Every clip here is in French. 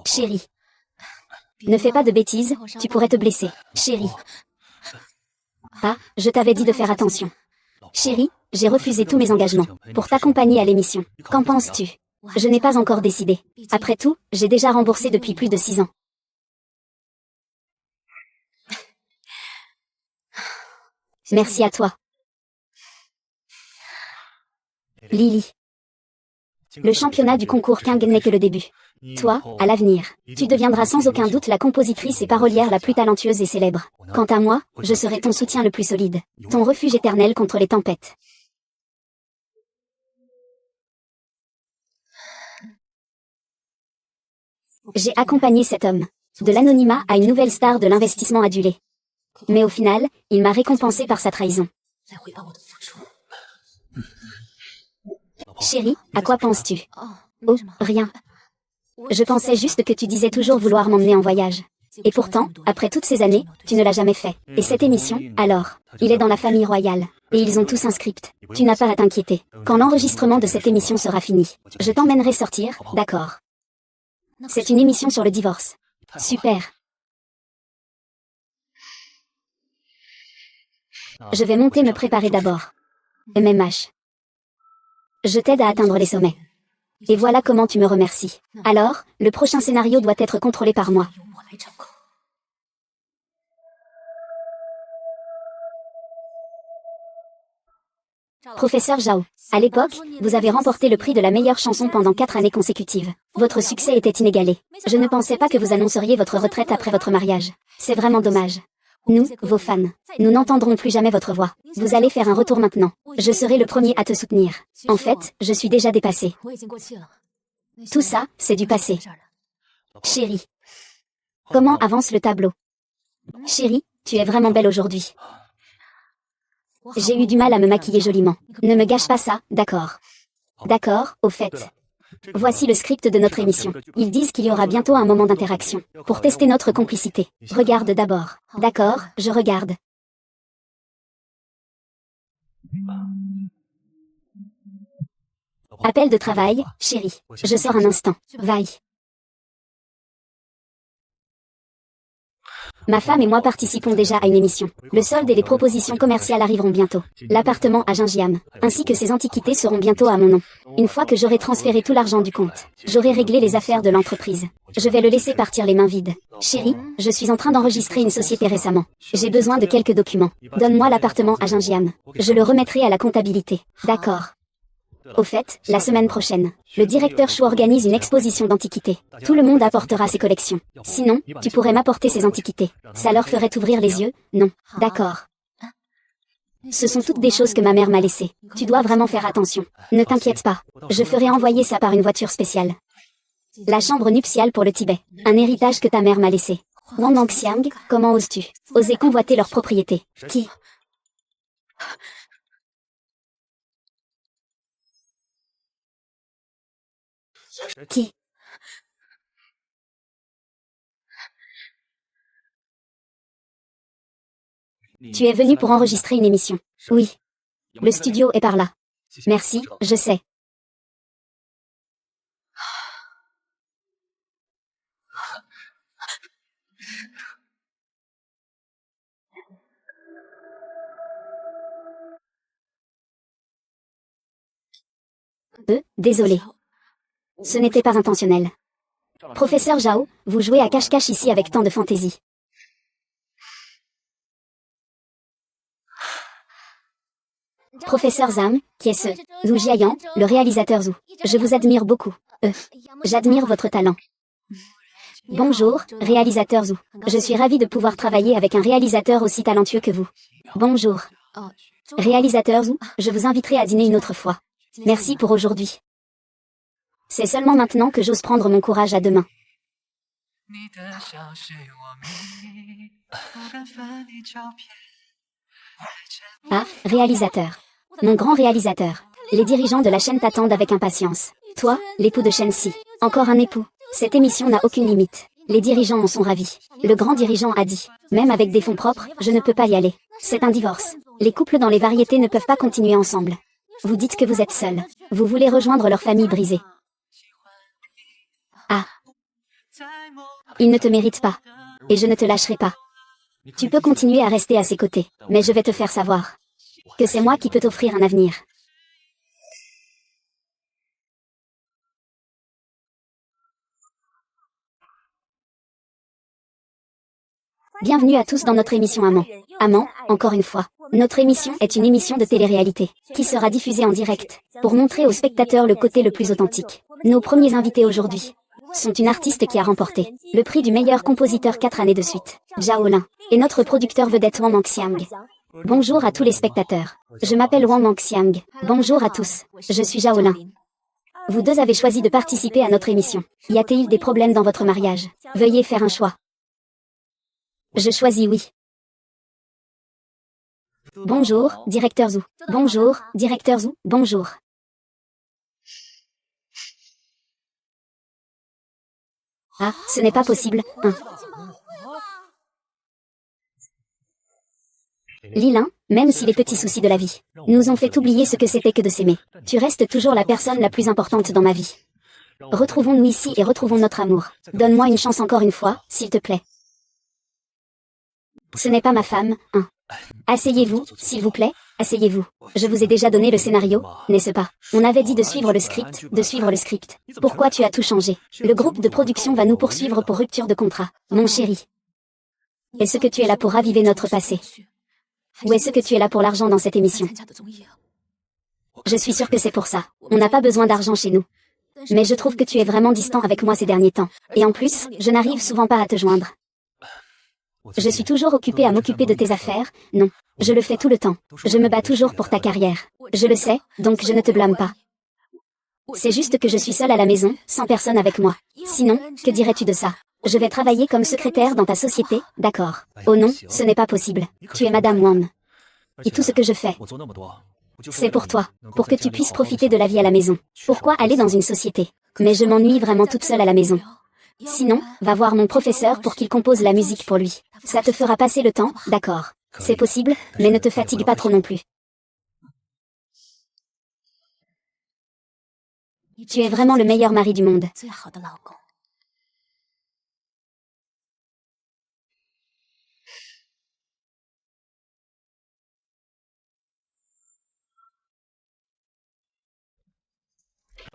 Chérie. Ne fais pas de bêtises, tu pourrais te blesser. Chérie. Ah, je t'avais dit de faire attention. Chérie, j'ai refusé tous mes engagements pour t'accompagner à l'émission. Qu'en penses-tu? Je n'ai pas encore décidé. Après tout, j'ai déjà remboursé depuis plus de 6 ans. Merci à toi. Lily. Le championnat du concours King n'est que le début. Toi, à l'avenir, tu deviendras sans aucun doute la compositrice et parolière la plus talentueuse et célèbre. Quant à moi, je serai ton soutien le plus solide, ton refuge éternel contre les tempêtes. J'ai accompagné cet homme, de l'anonymat à une nouvelle star de l'investissement adulé. Mais au final, il m'a récompensé par sa trahison. Chérie, à quoi penses-tu? Oh, rien. Je pensais juste que tu disais toujours vouloir m'emmener en voyage. Et pourtant, après toutes ces années, tu ne l'as jamais fait. Et cette émission, alors, il est dans la famille royale. Et ils ont tous un script. Tu n'as pas à t'inquiéter. Quand l'enregistrement de cette émission sera fini, je t'emmènerai sortir, d'accord? C'est une émission sur le divorce. Super. Je vais monter me préparer d'abord. MMH. Je t'aide à atteindre les sommets. Et voilà comment tu me remercies. Alors, le prochain scénario doit être contrôlé par moi. Professeur Zhao, à l'époque, vous avez remporté le prix de la meilleure chanson pendant 4 années consécutives. Votre succès était inégalé. Je ne pensais pas que vous annonceriez votre retraite après votre mariage. C'est vraiment dommage. Nous, vos fans, nous n'entendrons plus jamais votre voix. Vous allez faire un retour maintenant. Je serai le premier à te soutenir. En fait, je suis déjà dépassé. Tout ça, c'est du passé. Chérie. Comment avance le tableau? Chérie, tu es vraiment belle aujourd'hui. J'ai eu du mal à me maquiller joliment. Ne me gâche pas ça, d'accord? D'accord, au fait. Voici le script de notre émission. Ils disent qu'il y aura bientôt un moment d'interaction, pour tester notre complicité. Regarde d'abord. D'accord, je regarde. Appel de travail, chérie. Je sors un instant. Vaille. Ma femme et moi participons déjà à une émission. Le solde et les propositions commerciales arriveront bientôt. L'appartement à Gingiam, ainsi que ses antiquités seront bientôt à mon nom. Une fois que j'aurai transféré tout l'argent du compte, j'aurai réglé les affaires de l'entreprise. Je vais le laisser partir les mains vides. Chérie, je suis en train d'enregistrer une société récemment. J'ai besoin de quelques documents. Donne-moi l'appartement à Gingiam. Je le remettrai à la comptabilité. D'accord. Au fait, la semaine prochaine, le directeur Chou organise une exposition d'antiquités. Tout le monde apportera ses collections. Sinon, tu pourrais m'apporter ces antiquités. Ça leur ferait ouvrir les yeux, non? D'accord. Ce sont toutes des choses que ma mère m'a laissées. Tu dois vraiment faire attention. Ne t'inquiète pas. Je ferai envoyer ça par une voiture spéciale. La chambre nuptiale pour le Tibet. Un héritage que ta mère m'a laissé. Wang Nangxiang, comment oses-tu oser convoiter leur propriété? Qui? Qui? Tu es venu pour enregistrer une émission. Oui. Le studio est par là. Merci, je sais. Désolé. Ce n'était pas intentionnel. Professeur Zhao, vous jouez à cache-cache ici avec tant de fantaisie. Professeur Zhang, qui est ce Zhu Jiayan, le réalisateur Zhu. Je vous admire beaucoup. J'admire votre talent. Bonjour, réalisateur Zhu. Je suis ravie de pouvoir travailler avec un réalisateur aussi talentueux que vous. Bonjour. Réalisateur Zhu, je vous inviterai à dîner une autre fois. Merci pour aujourd'hui. C'est seulement maintenant que j'ose prendre mon courage à deux mains. Ah, réalisateur. Mon grand réalisateur. Les dirigeants de la chaîne t'attendent avec impatience. Toi, l'époux de Shen-Si. Encore un époux. Cette émission n'a aucune limite. Les dirigeants en sont ravis. Le grand dirigeant a dit, même avec des fonds propres, je ne peux pas y aller. C'est un divorce. Les couples dans les variétés ne peuvent pas continuer ensemble. Vous dites que vous êtes seul. Vous voulez rejoindre leur famille brisée. Ah. Il ne te mérite pas. Et je ne te lâcherai pas. Tu peux continuer à rester à ses côtés, mais je vais te faire savoir que c'est moi qui peux t'offrir un avenir. Bienvenue à tous dans notre émission Amant. Amant, encore une fois. Notre émission est une émission de télé-réalité, qui sera diffusée en direct, pour montrer aux spectateurs le côté le plus authentique. Nos premiers invités aujourd'hui sont une artiste qui a remporté le prix du meilleur compositeur 4 années de suite, Zhao Lin, et notre producteur vedette Wang Manxiang. Bonjour à tous les spectateurs. Je m'appelle Wang Manxiang. Bonjour à tous. Je suis Zhao Lin. Vous deux avez choisi de participer à notre émission. Y a-t-il des problèmes dans votre mariage? Veuillez faire un choix. Je choisis oui. Bonjour, directeur Zhu. Bonjour, directeur Zhu. Bonjour. Ah, ce n'est pas possible. Lilin, même si les petits soucis de la vie nous ont fait oublier ce que c'était que de s'aimer, tu restes toujours la personne la plus importante dans ma vie. Retrouvons-nous ici et retrouvons notre amour. Donne-moi une chance encore une fois, s'il te plaît. Ce n'est pas ma femme, Asseyez-vous, s'il vous plaît, asseyez-vous. Je vous ai déjà donné le scénario, n'est-ce pas? On avait dit de suivre le script, Pourquoi tu as tout changé? Le groupe de production va nous poursuivre pour rupture de contrat, mon chéri. Est-ce que tu es là pour raviver notre passé? Ou est-ce que tu es là pour l'argent dans cette émission? Je suis sûre que c'est pour ça. On n'a pas besoin d'argent chez nous. Mais je trouve que tu es vraiment distant avec moi ces derniers temps. Et en plus, je n'arrive souvent pas à te joindre. Je suis toujours occupée à m'occuper de tes affaires, non. Je le fais tout le temps. Je me bats toujours pour ta carrière. Je le sais, donc je ne te blâme pas. C'est juste que je suis seule à la maison, sans personne avec moi. Sinon, que dirais-tu de ça? Je vais travailler comme secrétaire dans ta société, d'accord. Oh non, ce n'est pas possible. Tu es Madame Wang. Et tout ce que je fais, c'est pour toi, pour que tu puisses profiter de la vie à la maison. Pourquoi aller dans une société? Mais je m'ennuie vraiment toute seule à la maison. Sinon, va voir mon professeur pour qu'il compose la musique pour lui. Ça te fera passer le temps, d'accord. C'est possible, mais ne te fatigue pas trop non plus. Tu es vraiment le meilleur mari du monde.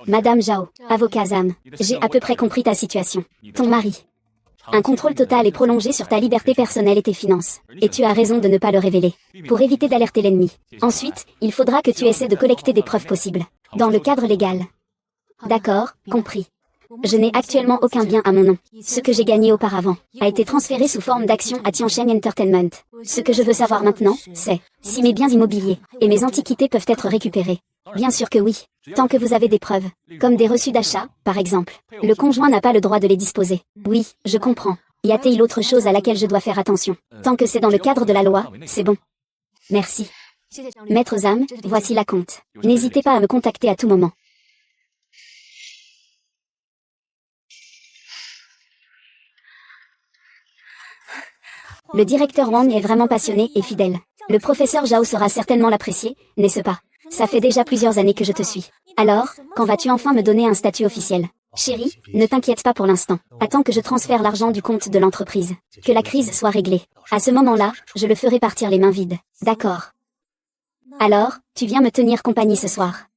Madame Zhao, avocat Zam, j'ai à peu près compris ta situation. Ton mari. Un contrôle total et prolongé sur ta liberté personnelle et tes finances. Et tu as raison de ne pas le révéler. Pour éviter d'alerter l'ennemi. Ensuite, il faudra que tu essaies de collecter des preuves possibles. Dans le cadre légal. D'accord, compris. Je n'ai actuellement aucun bien à mon nom. Ce que j'ai gagné auparavant a été transféré sous forme d'action à Tiancheng Entertainment. Ce que je veux savoir maintenant, c'est si mes biens immobiliers et mes antiquités peuvent être récupérés. Bien sûr que oui, tant que vous avez des preuves, comme des reçus d'achat, par exemple. Le conjoint n'a pas le droit de les disposer. Oui, je comprends. Y a-t-il autre chose à laquelle je dois faire attention? Tant que c'est dans le cadre de la loi, c'est bon. Merci. Maître Zam, voici la compte. N'hésitez pas à me contacter à tout moment. Le directeur Wang est vraiment passionné et fidèle. Le professeur Zhao saura certainement l'apprécier, n'est-ce pas? Ça fait déjà plusieurs années que je te suis. Alors, quand vas-tu enfin me donner un statut officiel? Chérie, ne t'inquiète pas pour l'instant. Attends que je transfère l'argent du compte de l'entreprise. Que la crise soit réglée. À ce moment-là, je le ferai partir les mains vides. D'accord. Alors, tu viens me tenir compagnie ce soir.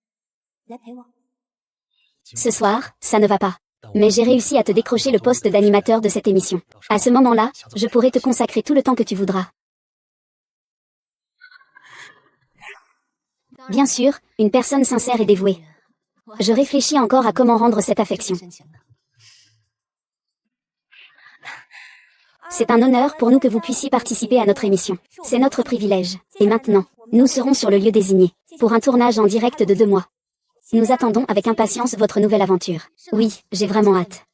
Ce soir, ça ne va pas. Mais j'ai réussi à te décrocher le poste d'animateur de cette émission. À ce moment-là, je pourrai te consacrer tout le temps que tu voudras. Bien sûr, une personne sincère et dévouée. Je réfléchis encore à comment rendre cette affection. C'est un honneur pour nous que vous puissiez participer à notre émission. C'est notre privilège. Et maintenant, nous serons sur le lieu désigné, pour un tournage en direct de 2 mois. Nous attendons avec impatience votre nouvelle aventure. Oui, j'ai vraiment hâte.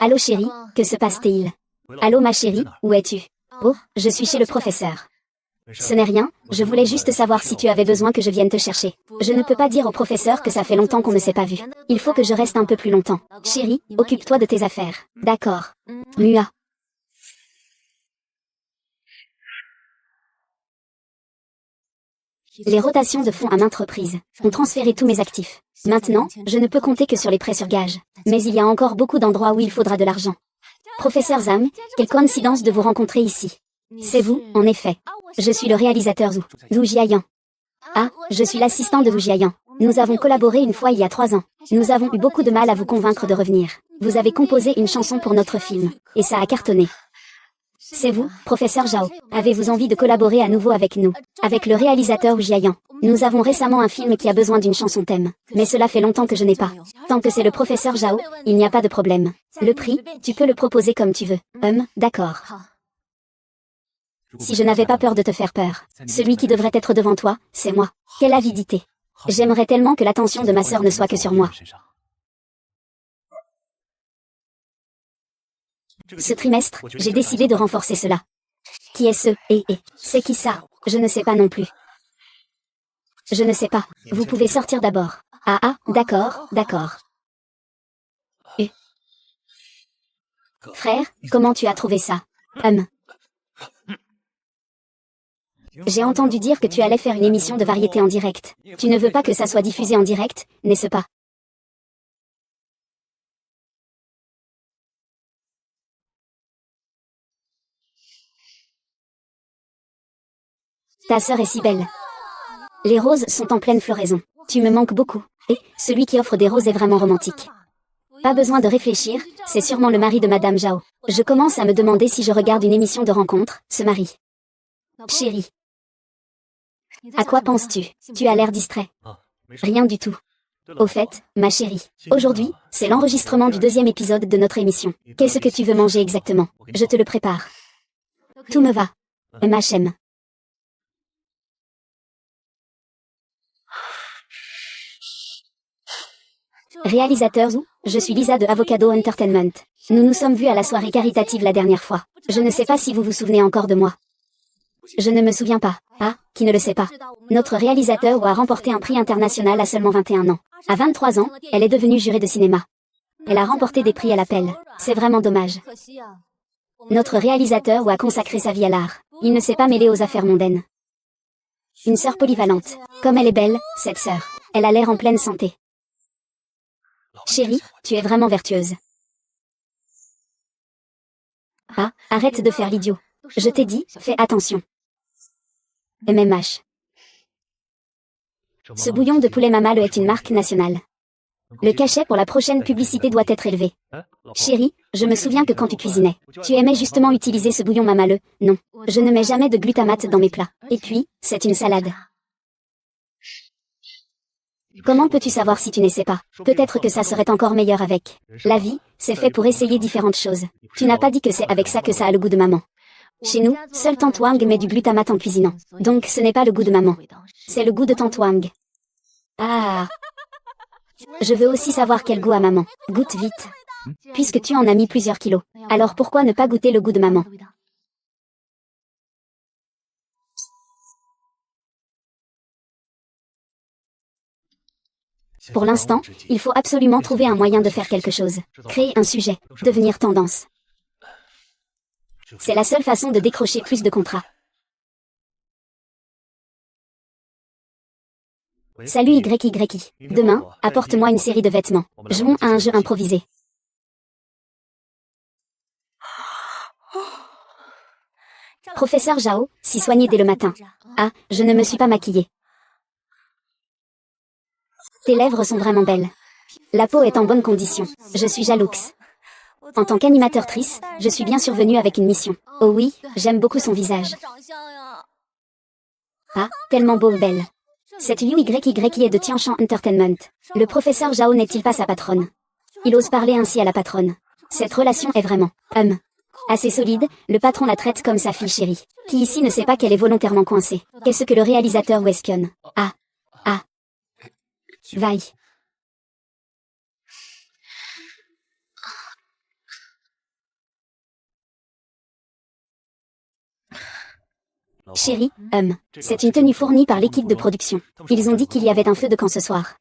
Allô chérie, que se passe-t-il? Allô ma chérie, où es-tu? Oh, je suis chez le professeur. Ce n'est rien, je voulais juste savoir si tu avais besoin que je vienne te chercher. Je ne peux pas dire au professeur que ça fait longtemps qu'on ne s'est pas vu. Il faut que je reste un peu plus longtemps. Chérie, occupe-toi de tes affaires. D'accord. Mua. Les rotations de fonds à maintes reprises ont transféré tous mes actifs. Maintenant, je ne peux compter que sur les prêts sur gage. Mais il y a encore beaucoup d'endroits où il faudra de l'argent. Professeur Zhang, quelle coïncidence de vous rencontrer ici. C'est vous, en effet. Je suis le réalisateur Zhu Jiayan. Ah, je suis l'assistant de Zhu Jiayan. Nous avons collaboré une fois il y a 3 ans. Nous avons eu beaucoup de mal à vous convaincre de revenir. Vous avez composé une chanson pour notre film. Et ça a cartonné. C'est vous, professeur Zhao. Avez-vous envie de collaborer à nouveau avec nous? Avec le réalisateur Zhu Jiayan. Nous avons récemment un film qui a besoin d'une chanson thème. Mais cela fait longtemps que je n'ai pas. Tant que c'est le professeur Zhao, il n'y a pas de problème. Le prix, tu peux le proposer comme tu veux. D'accord. Si je n'avais pas peur de te faire peur, celui qui devrait être devant toi, c'est moi. Quelle avidité. J'aimerais tellement que l'attention de ma sœur ne soit que sur moi. Ce trimestre, j'ai décidé de renforcer cela. Qui est ce c'est qui ça? Je ne sais pas non plus. Je ne sais pas. Vous pouvez sortir d'abord. D'accord. Frère, comment tu as trouvé ça? J'ai entendu dire que tu allais faire une émission de variété en direct. Tu ne veux pas que ça soit diffusé en direct, n'est-ce pas? Ta sœur est si belle. Les roses sont en pleine floraison. Tu me manques beaucoup. Et, celui qui offre des roses est vraiment romantique. Pas besoin de réfléchir, c'est sûrement le mari de Madame Zhao. Je commence à me demander si je regarde une émission de rencontre, ce mari. Chérie. À quoi penses-tu? Tu as l'air distrait. Rien du tout. Au fait, ma chérie, aujourd'hui, c'est l'enregistrement du 2e épisode de notre émission. Qu'est-ce que tu veux manger exactement? Je te le prépare. Tout me va. Ma chem. Réalisateur Zhu, je suis Lisa de Avocado Entertainment. Nous nous sommes vus à la soirée caritative la dernière fois. Je ne sais pas si vous vous souvenez encore de moi. Je ne me souviens pas. Qui ne le sait pas? Notre réalisateur a remporté un prix international à seulement 21 ans. À 23 ans, elle est devenue jurée de cinéma. Elle a remporté des prix à l'appel. C'est vraiment dommage. Notre réalisateur a consacré sa vie à l'art. Il ne s'est pas mêlé aux affaires mondaines. Une sœur polyvalente. Comme elle est belle, cette sœur. Elle a l'air en pleine santé. Chérie, tu es vraiment vertueuse. Arrête de faire l'idiot. Je t'ai dit, fais attention. MMH. Ce bouillon de poulet Mamale est une marque nationale. Le cachet pour la prochaine publicité doit être élevé. Chérie, je me souviens que quand tu cuisinais, tu aimais justement utiliser ce bouillon Mamale. Non, je ne mets jamais de glutamate dans mes plats. Et puis, c'est une salade. Comment peux-tu savoir si tu n'essaies pas? Peut-être que ça serait encore meilleur avec. La vie, c'est fait pour essayer différentes choses. Tu n'as pas dit que c'est avec ça que ça a le goût de maman. Chez nous, seul Tante Wang met du glutamate en cuisinant. Donc ce n'est pas le goût de maman. C'est le goût de Tante Wang. Je veux aussi savoir quel goût a maman. Goûte vite. Puisque tu en as mis plusieurs kilos. Alors pourquoi ne pas goûter le goût de maman? Pour l'instant, il faut absolument trouver un moyen de faire quelque chose. Créer un sujet. Devenir tendance. C'est la seule façon de décrocher plus de contrats. Salut YY. Demain, apporte-moi une série de vêtements. Jouons à un jeu improvisé. Professeur Zhao, si soigné dès le matin. Je ne me suis pas maquillée. Tes lèvres sont vraiment belles. La peau est en bonne condition. Je suis jaloux. En tant qu'animateur-trice, je suis bien survenue avec une mission. Oh oui, j'aime beaucoup son visage. Tellement beau ou belle. C'est YYY qui est de Tianshan Entertainment. Le professeur Zhao n'est-il pas sa patronne? Il ose parler ainsi à la patronne. Cette relation est vraiment, assez solide, le patron la traite comme sa fille chérie. Qui ici ne sait pas qu'elle est volontairement coincée? Qu'est-ce que le réalisateur ou espionne? Vaille. Chérie, c'est une tenue fournie par l'équipe de production. Ils ont dit qu'il y avait un feu de camp ce soir.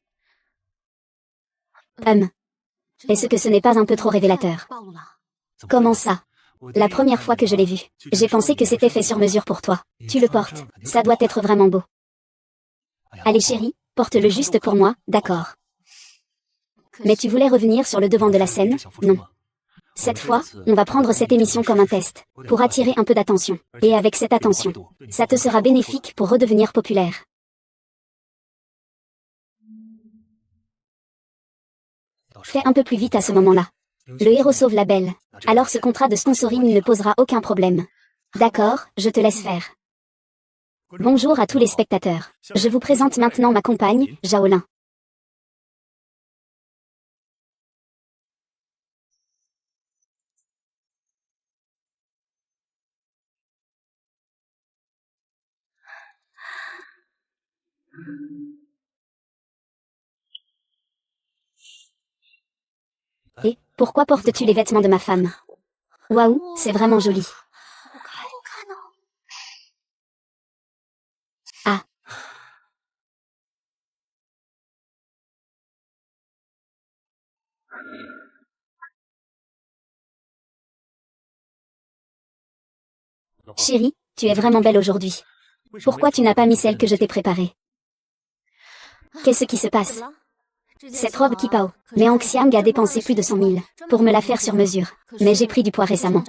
Est-ce que ce n'est pas un peu trop révélateur? Comment ça? La première fois que je l'ai vu, j'ai pensé que c'était fait sur mesure pour toi. Tu le portes, ça doit être vraiment beau. Allez chérie, porte-le juste pour moi, d'accord. Mais tu voulais revenir sur le devant de la scène, non. Cette fois, on va prendre cette émission comme un test, pour attirer un peu d'attention. Et avec cette attention, ça te sera bénéfique pour redevenir populaire. Fais un peu plus vite à ce moment-là. Le héros sauve la belle. Alors ce contrat de sponsoring ne posera aucun problème. D'accord, je te laisse faire. Bonjour à tous les spectateurs. Je vous présente maintenant ma compagne, Jaolin. Et, pourquoi portes-tu les vêtements de ma femme? Waouh, c'est vraiment joli. Ah. Chérie, tu es vraiment belle aujourd'hui. Pourquoi tu n'as pas mis celle que je t'ai préparée? Qu'est-ce qui se passe? Cette robe Kipao, mais Hong Xiang a dépensé plus de 100 000 pour me la faire sur mesure. Mais j'ai pris du poids récemment.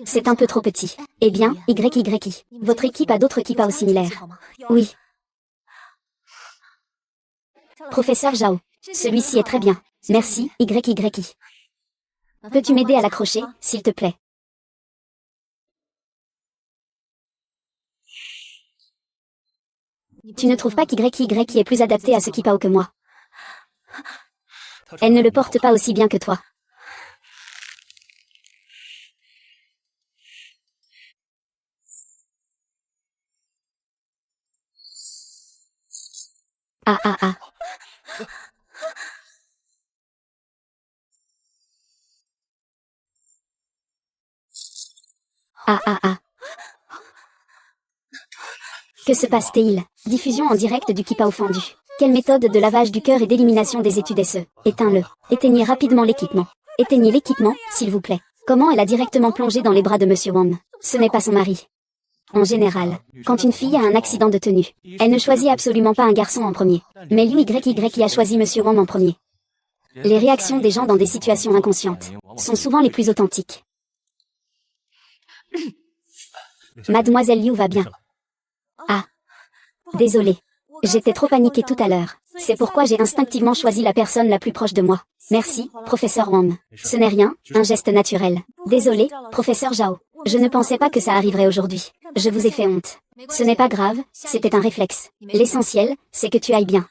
C'est un peu trop petit. Eh bien, YYI. Votre équipe a d'autres Kipao similaires. Oui. Professeur Zhao. Celui-ci est très bien. Merci, YYI. Peux-tu m'aider à l'accrocher, s'il te plaît? Tu ne trouves pas qu'YYI est plus adapté à ce Kipao que moi? Elle ne le porte pas aussi bien que toi. Ah ah ah. Ah ah ah. Que se passe-t-il? Diffusion en direct du Kipao fendu. Quelle méthode de lavage du cœur et d'élimination des études SE? Éteins-le. Éteignez rapidement l'équipement. Éteignez l'équipement, s'il vous plaît. Comment elle a directement plongé dans les bras de Monsieur Wang? Ce n'est pas son mari. En général, quand une fille a un accident de tenue, elle ne choisit absolument pas un garçon en premier. Mais lui YYI a choisi Monsieur Wang en premier. Les réactions des gens dans des situations inconscientes sont souvent les plus authentiques. Mademoiselle Liu va bien. Ah. Désolée. J'étais trop paniquée tout à l'heure. C'est pourquoi j'ai instinctivement choisi la personne la plus proche de moi. Merci, professeur Wang. Ce n'est rien, un geste naturel. Désolé, professeur Zhao. Je ne pensais pas que ça arriverait aujourd'hui. Je vous ai fait honte. Ce n'est pas grave, c'était un réflexe. L'essentiel, c'est que tu ailles bien.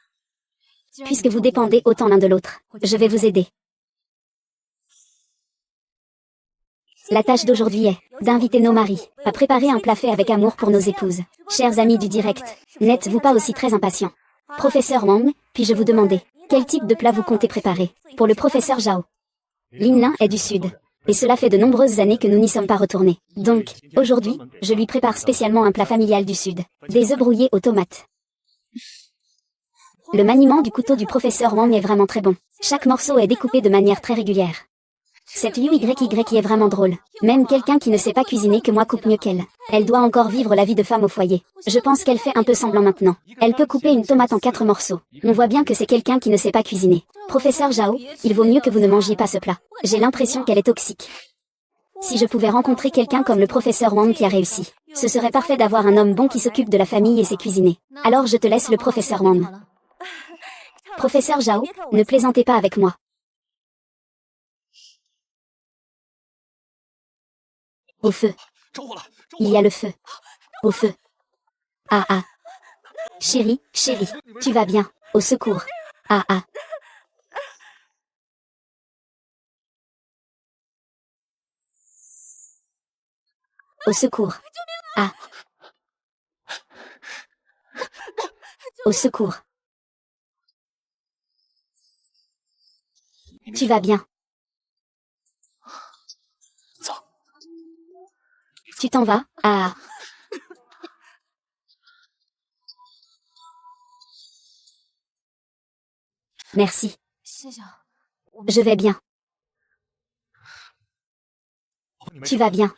Puisque vous dépendez autant l'un de l'autre, je vais vous aider. La tâche d'aujourd'hui est d'inviter nos maris à préparer un plat fait avec amour pour nos épouses. Chers amis du direct, n'êtes-vous pas aussi très impatients? Professeur Wang, puis-je vous demander, quel type de plat vous comptez préparer pour le professeur Zhao? Lin est du Sud, et cela fait de nombreuses années que nous n'y sommes pas retournés. Donc, aujourd'hui, je lui prépare spécialement un plat familial du Sud, des œufs brouillés aux tomates. Le maniement du couteau du professeur Wang est vraiment très bon. Chaque morceau est découpé de manière très régulière. Cette YYI est vraiment drôle. Même quelqu'un qui ne sait pas cuisiner que moi coupe mieux qu'elle. Elle doit encore vivre la vie de femme au foyer. Je pense qu'elle fait un peu semblant maintenant. Elle peut couper une tomate en 4 morceaux. On voit bien que c'est quelqu'un qui ne sait pas cuisiner. Professeur Zhao, il vaut mieux que vous ne mangiez pas ce plat. J'ai l'impression qu'elle est toxique. Si je pouvais rencontrer quelqu'un comme le professeur Wang qui a réussi, ce serait parfait d'avoir un homme bon qui s'occupe de la famille et sait cuisiner. Alors je te laisse le professeur Wang. Professeur Zhao, ne plaisantez pas avec moi. Au feu. Il y a le feu. Au feu. Ah ah. Chérie, chérie, tu vas bien. Au secours. Ah ah. Au secours. Ah. Au secours. Tu vas bien. Tu t'en vas? Ah. Merci. Je vais bien. Tu vas bien.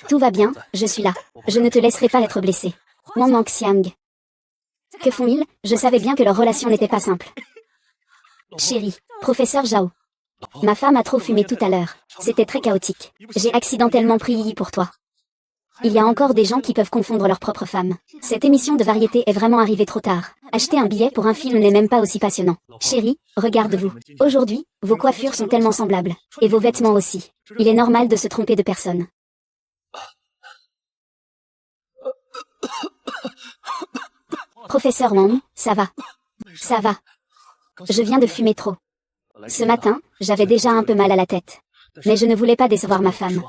Tout va bien, je suis là. Je ne te laisserai pas être blessé. Wang Xiang. Que font-ils? Je savais bien que leur relation n'était pas simple. Chérie, professeur Zhao. Ma femme a trop fumé tout à l'heure. C'était très chaotique. J'ai accidentellement pris Yi pour toi. Il y a encore des gens qui peuvent confondre leur propre femme. Cette émission de variété est vraiment arrivée trop tard. Acheter un billet pour un film n'est même pas aussi passionnant. Chérie, regarde-vous. Aujourd'hui, vos coiffures sont tellement semblables. Et vos vêtements aussi. Il est normal de se tromper de personne. Professeur Wang, ça va. Ça va. Je viens de fumer trop. Ce matin, j'avais déjà un peu mal à la tête. Mais je ne voulais pas décevoir ma femme.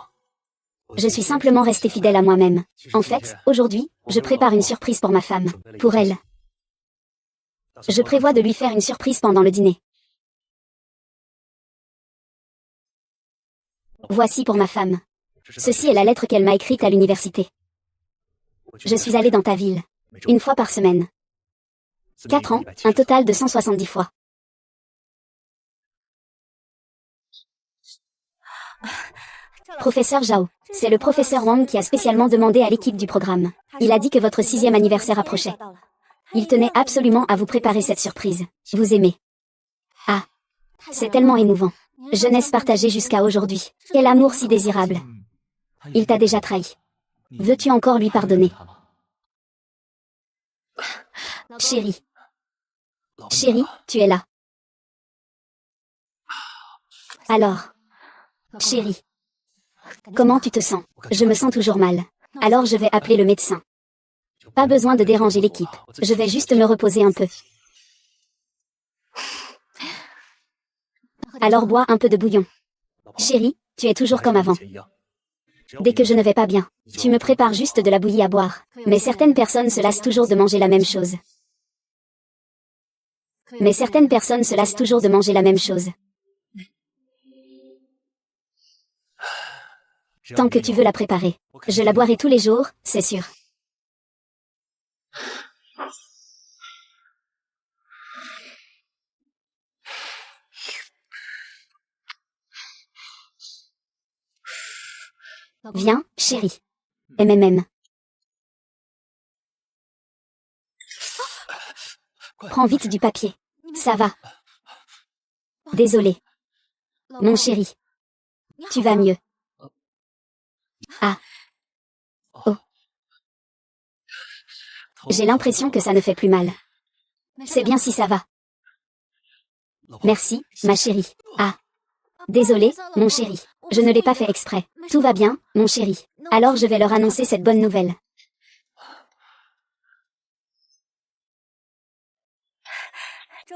Je suis simplement restée fidèle à moi-même. En fait, aujourd'hui, je prépare une surprise pour ma femme. Pour elle. Je prévois de lui faire une surprise pendant le dîner. Voici pour ma femme. Ceci est la lettre qu'elle m'a écrite à l'université. Je suis allée dans ta ville. Une fois par semaine. 4 ans, un total de 170 fois. Professeur Zhao, c'est le professeur Wang qui a spécialement demandé à l'équipe du programme. Il a dit que votre 6e anniversaire approchait. Il tenait absolument à vous préparer cette surprise. Vous aimez. Ah. C'est tellement émouvant. Jeunesse partagée jusqu'à aujourd'hui. Quel amour si désirable. Il t'a déjà trahi. Veux-tu encore lui pardonner? Chérie. Chérie, tu es là. Alors. Chérie. Comment tu te sens? Je me sens toujours mal. Alors je vais appeler le médecin. Pas besoin de déranger l'équipe. Je vais juste me reposer un peu. Alors bois un peu de bouillon. Chérie, tu es toujours comme avant. Dès que je ne vais pas bien, tu me prépares juste de la bouillie à boire. Mais certaines personnes se lassent toujours de manger la même chose. Mais certaines personnes se lassent toujours de manger la même chose. Tant que tu veux la préparer. Je la boirai tous les jours, c'est sûr. Viens, chérie. MMM. Prends vite du papier. Ça va. Désolé. Mon chéri. Tu vas mieux. Ah. Oh. J'ai l'impression que ça ne fait plus mal. C'est bien si ça va. Merci, ma chérie. Ah. Désolé, mon chéri. Je ne l'ai pas fait exprès. Tout va bien, mon chéri. Alors je vais leur annoncer cette bonne nouvelle.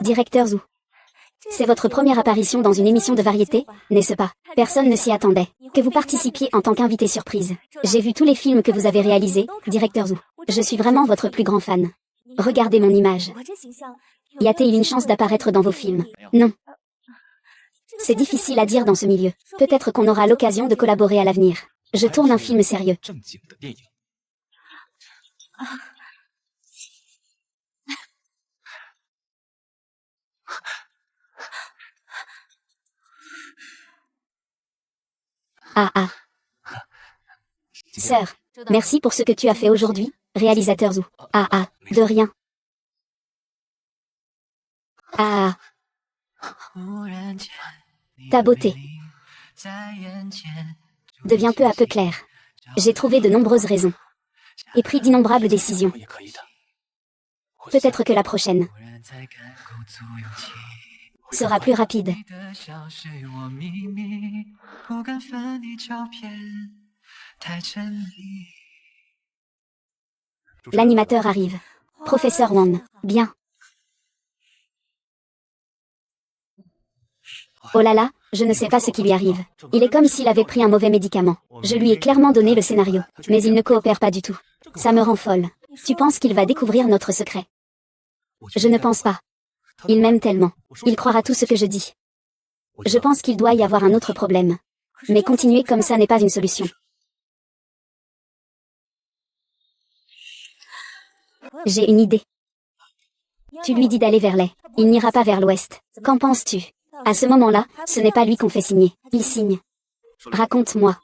Directeur Zhu. C'est votre première apparition dans une émission de variété, n'est-ce pas? Personne ne s'y attendait. Que vous participiez en tant qu'invité surprise. J'ai vu tous les films que vous avez réalisés, directeur Zhu. Je suis vraiment votre plus grand fan. Regardez mon image. Y a-t-il une chance d'apparaître dans vos films? Non. C'est difficile à dire dans ce milieu. Peut-être qu'on aura l'occasion de collaborer à l'avenir. Je tourne un film sérieux. Ah ah. Sœur, merci pour ce que tu as fait aujourd'hui, réalisateur Zhu. Ah ah, de rien. Ah ah. Ta beauté devient peu à peu claire. J'ai trouvé de nombreuses raisons. Et pris d'innombrables décisions. Peut-être que la prochaine sera plus rapide. L'animateur arrive. Professeur Wang, bien. Oh là là, je ne sais pas ce qui lui arrive. Il est comme s'il avait pris un mauvais médicament. Je lui ai clairement donné le scénario, mais il ne coopère pas du tout. Ça me rend folle. Tu penses qu'il va découvrir notre secret? Je ne pense pas. Il m'aime tellement. Il croira tout ce que je dis. Je pense qu'il doit y avoir un autre problème. Mais continuer comme ça n'est pas une solution. J'ai une idée. Tu lui dis d'aller vers l'est. Il n'ira pas vers l'ouest. Qu'en penses-tu? À ce moment-là, ce n'est pas lui qu'on fait signer. Il signe. Raconte-moi.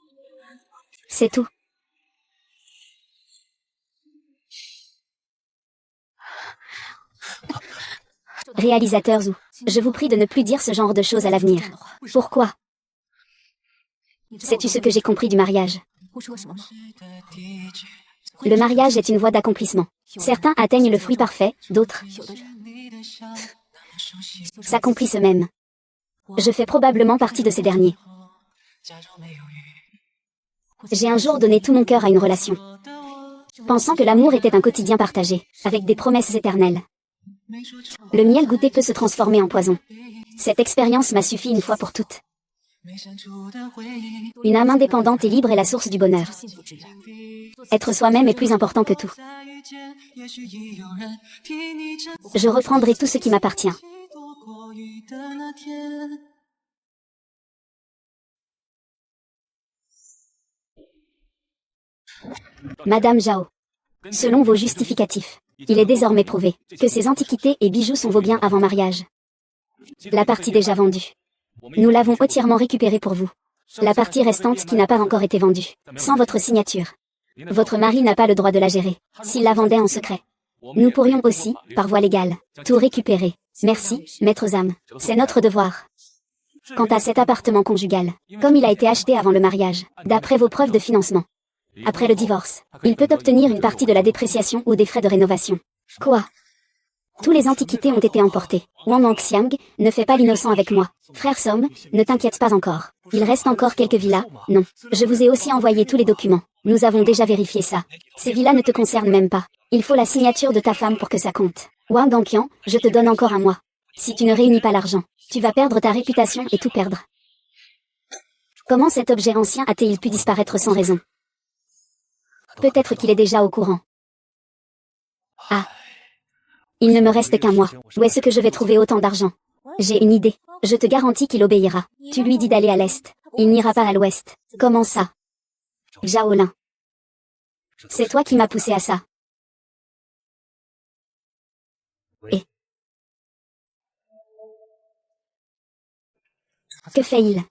C'est tout. Réalisateur Zhu, je vous prie de ne plus dire ce genre de choses à l'avenir. Pourquoi? Sais-tu ce que j'ai compris du mariage? Le mariage est une voie d'accomplissement. Certains atteignent le fruit parfait, d'autres s'accomplissent eux-mêmes. Je fais probablement partie de ces derniers. J'ai un jour donné tout mon cœur à une relation, pensant que l'amour était un quotidien partagé, avec des promesses éternelles. Le miel goûté peut se transformer en poison. Cette expérience m'a suffi une fois pour toutes. Une âme indépendante et libre est la source du bonheur. Être soi-même est plus important que tout. Je reprendrai tout ce qui m'appartient. Madame Zhao, selon vos justificatifs, il est désormais prouvé que ces antiquités et bijoux sont vos biens avant mariage. La partie déjà vendue. Nous l'avons entièrement récupérée pour vous. La partie restante qui n'a pas encore été vendue, sans votre signature. Votre mari n'a pas le droit de la gérer, s'il la vendait en secret. Nous pourrions aussi, par voie légale, tout récupérer. Merci, maîtres âmes. C'est notre devoir. Quant à cet appartement conjugal, comme il a été acheté avant le mariage, d'après vos preuves de financement, après le divorce, il peut obtenir une partie de la dépréciation ou des frais de rénovation. Quoi? Tous les antiquités ont été emportés. Wang Anxiang, ne fais pas l'innocent avec moi. Frère Somme, ne t'inquiète pas encore. Il reste encore quelques villas, non. Je vous ai aussi envoyé tous les documents. Nous avons déjà vérifié ça. Ces villas ne te concernent même pas. Il faut la signature de ta femme pour que ça compte. Wang Anqian, je te donne encore un mois. Si tu ne réunis pas l'argent, tu vas perdre ta réputation et tout perdre. Comment cet objet ancien a-t-il pu disparaître sans raison? Peut-être qu'il est déjà au courant. Ah. Il ne me reste qu'un mois. Où est-ce que je vais trouver autant d'argent? J'ai une idée. Je te garantis qu'il obéira. Tu lui dis d'aller à l'est. Il n'ira pas à l'ouest. Comment ça? Zhaolin. C'est toi qui m'as poussé à ça. Et que fait-il?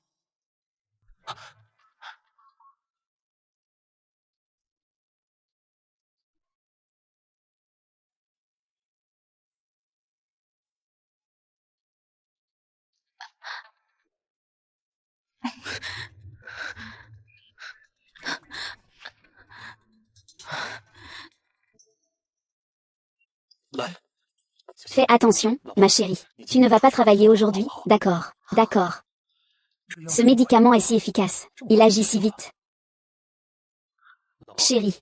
Fais attention, ma chérie. Tu ne vas pas travailler aujourd'hui, d'accord, d'accord. Ce médicament est si efficace. Il agit si vite. Chérie.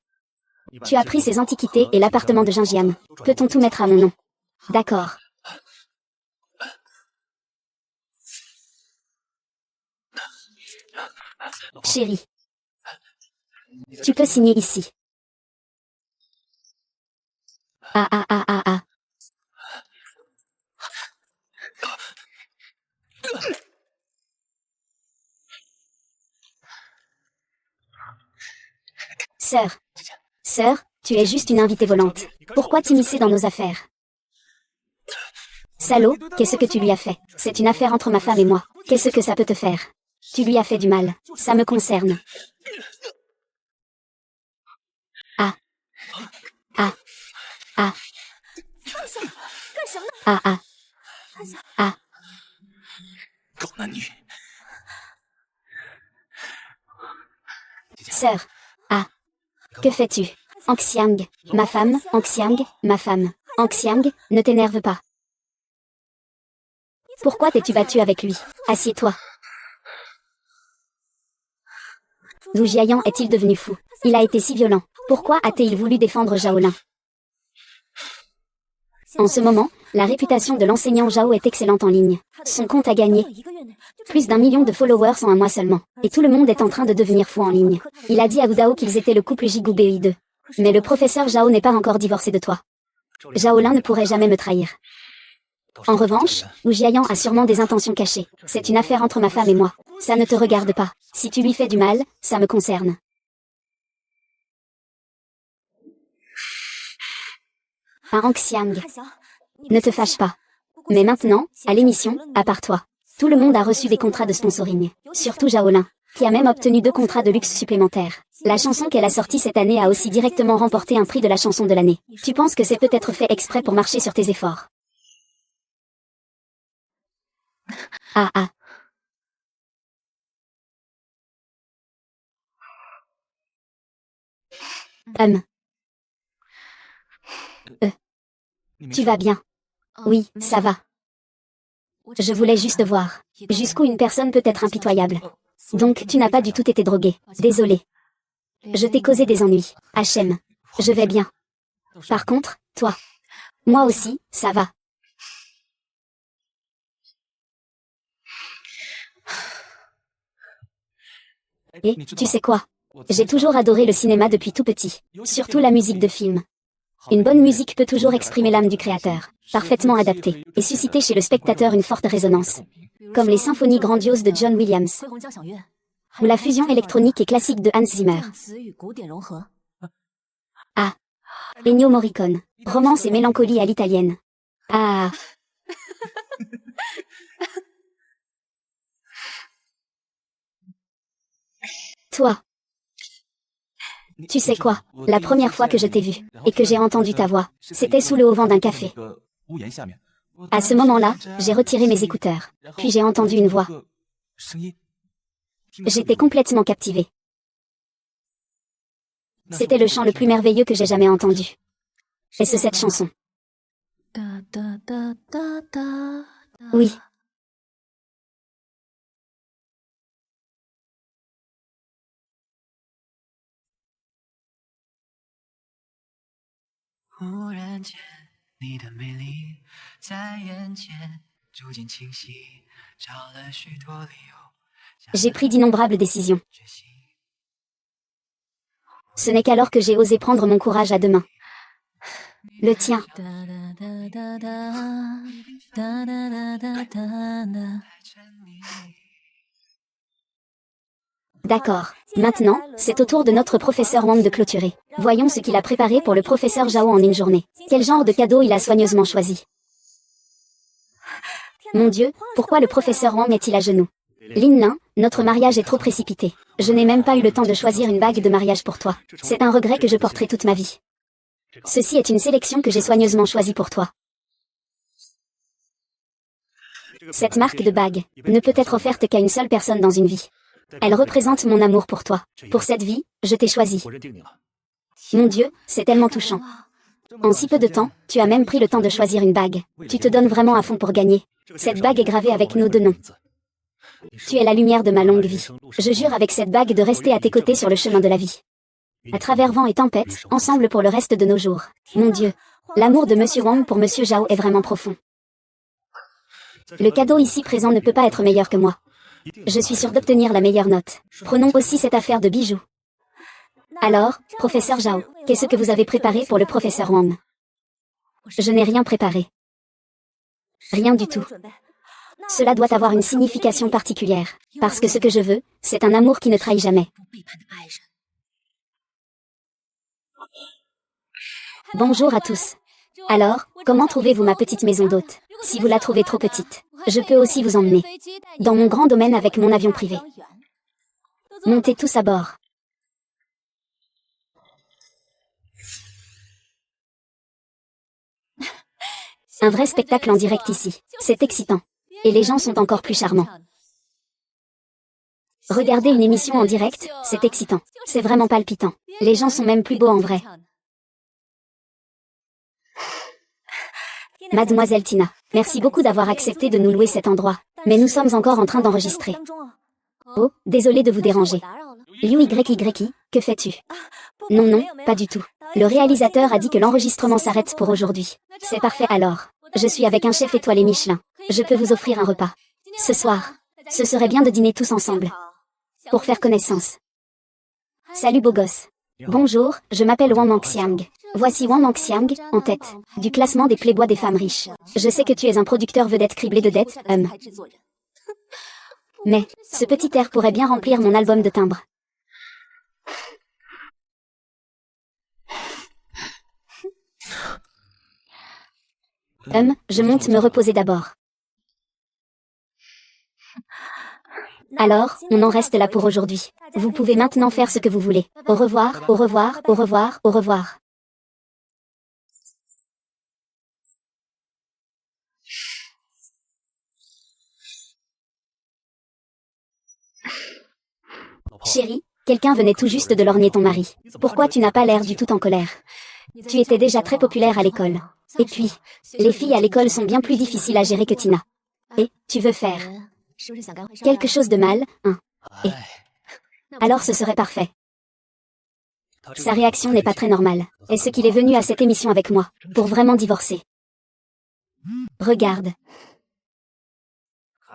Tu as pris ces antiquités et l'appartement de Jinjiam. Peut-on tout mettre à mon nom? D'accord. Chérie. Tu peux signer ici. Ah ah ah ah ah. Sœur, tu es juste une invitée volante. Pourquoi t'immiscer dans nos affaires? Salaud, qu'est-ce que tu lui as fait? C'est une affaire entre ma femme et moi. Qu'est-ce que ça peut te faire? Tu lui as fait du mal. Ça me concerne. Ah. Ah. Ah. Ah ah. Ah. Sœur. Ah. Que fais-tu? Anxiang, ma femme, Anxiang, ma femme. Anxiang, ne t'énerve pas. Pourquoi t'es-tu battu avec lui? Assieds-toi. Zhu Jiayan est-il devenu fou? Il a été si violent. Pourquoi a-t-il voulu défendre Zhaolin? En ce moment, la réputation de l'enseignant Zhao est excellente en ligne. Son compte a gagné plus d'1 million de followers en un mois seulement. Et tout le monde est en train de devenir fou en ligne. Il a dit à Wu Dao qu'ils étaient le couple Jigou BEI2. Mais le professeur Zhao n'est pas encore divorcé de toi. Zhaolin ne pourrait jamais me trahir. En revanche, Wu Jiayan a sûrement des intentions cachées. C'est une affaire entre ma femme et moi. Ça ne te regarde pas. Si tu lui fais du mal, ça me concerne. Ah Anxiang. Ne te fâche pas. Mais maintenant, à l'émission, à part toi, tout le monde a reçu des contrats de sponsoring. Surtout Zhaolin, qui a même obtenu 2 contrats de luxe supplémentaires. La chanson qu'elle a sortie cette année a aussi directement remporté un prix de la chanson de l'année. Tu penses que c'est peut-être fait exprès pour marcher sur tes efforts? Ah ah. Hum. Tu vas bien? Oui, ça va. Je voulais juste voir jusqu'où une personne peut être impitoyable. Donc tu n'as pas du tout été drogué. Désolé. Je t'ai causé des ennuis. HM. Je vais bien. Par contre, toi. Moi aussi, ça va. Et, tu sais quoi? J'ai toujours adoré le cinéma depuis tout petit. Surtout la musique de film. Une bonne musique peut toujours exprimer l'âme du créateur, parfaitement adaptée, et susciter chez le spectateur une forte résonance. Comme les symphonies grandioses de John Williams. Ou la fusion électronique et classique de Hans Zimmer. Ah. Ennio Morricone. Romance et mélancolie à l'italienne. Ah. Toi. Tu sais quoi? La première fois que je t'ai vu, et que j'ai entendu ta voix, c'était sous le auvent d'un café. À ce moment-là, j'ai retiré mes écouteurs. Puis j'ai entendu une voix. J'étais complètement captivée. C'était le chant le plus merveilleux que j'ai jamais entendu. Est-ce cette chanson? Oui. J'ai pris d'innombrables décisions. Ce n'est qu'alors que j'ai osé prendre mon courage à deux mains. Le tien. D'accord. Maintenant, c'est au tour de notre professeur Wang de clôturer. Voyons ce qu'il a préparé pour le professeur Zhao en une journée. Quel genre de cadeau il a soigneusement choisi. Mon Dieu, pourquoi le professeur Wang est-il à genoux? Lin Lin, notre mariage est trop précipité. Je n'ai même pas eu le temps de choisir une bague de mariage pour toi. C'est un regret que je porterai toute ma vie. Ceci est une sélection que j'ai soigneusement choisie pour toi. Cette marque de bague ne peut être offerte qu'à une seule personne dans une vie. Elle représente mon amour pour toi. Pour cette vie, je t'ai choisi. Mon Dieu, c'est tellement touchant. En si peu de temps, tu as même pris le temps de choisir une bague. Tu te donnes vraiment à fond pour gagner. Cette bague est gravée avec nos deux noms. Tu es la lumière de ma longue vie. Je jure avec cette bague de rester à tes côtés sur le chemin de la vie. À travers vent et tempête, ensemble pour le reste de nos jours. Mon Dieu, l'amour de Monsieur Wang pour Monsieur Zhao est vraiment profond. Le cadeau ici présent ne peut pas être meilleur que moi. Je suis sûre d'obtenir la meilleure note. Prenons aussi cette affaire de bijoux. Alors, professeur Zhao, qu'est-ce que vous avez préparé pour le professeur Wang? Je n'ai rien préparé. Rien du tout. Cela doit avoir une signification particulière, parce que ce que je veux, c'est un amour qui ne trahit jamais. Bonjour à tous. Alors, comment trouvez-vous ma petite maison d'hôte? Si vous la trouvez trop petite, je peux aussi vous emmener dans mon grand domaine avec mon avion privé. Montez tous à bord. Un vrai spectacle en direct ici. C'est excitant. Et les gens sont encore plus charmants. Regarder une émission en direct, c'est excitant. C'est vraiment palpitant. Les gens sont même plus beaux en vrai. Mademoiselle Tina, merci beaucoup d'avoir accepté de nous louer cet endroit. Mais nous sommes encore en train d'enregistrer. Oh, désolé de vous déranger. Liu YYI, que fais-tu? Non, non, pas du tout. Le réalisateur a dit que l'enregistrement s'arrête pour aujourd'hui. C'est parfait alors. Je suis avec un chef étoilé Michelin. Je peux vous offrir un repas. Ce soir. Ce serait bien de dîner tous ensemble. Pour faire connaissance. Salut beau gosse. Bonjour, je m'appelle Wang Manxiang. Voici Wang Manxiang, en tête du classement des playboys des femmes riches. Je sais que tu es un producteur vedette criblé de dettes, mais, ce petit air pourrait bien remplir mon album de timbres. Je monte me reposer d'abord. Alors, on en reste là pour aujourd'hui. Vous pouvez maintenant faire ce que vous voulez. Au revoir, au revoir, au revoir, au revoir. Chérie, quelqu'un venait tout juste de lorgner ton mari. Pourquoi tu n'as pas l'air du tout en colère? Tu étais déjà très populaire à l'école. Et puis, les filles à l'école sont bien plus difficiles à gérer que Tina. Et, tu veux faire quelque chose de mal, hein? Et alors ce serait parfait. Sa réaction n'est pas très normale. Est-ce qu'il est venu à cette émission avec moi, pour vraiment divorcer? Regarde.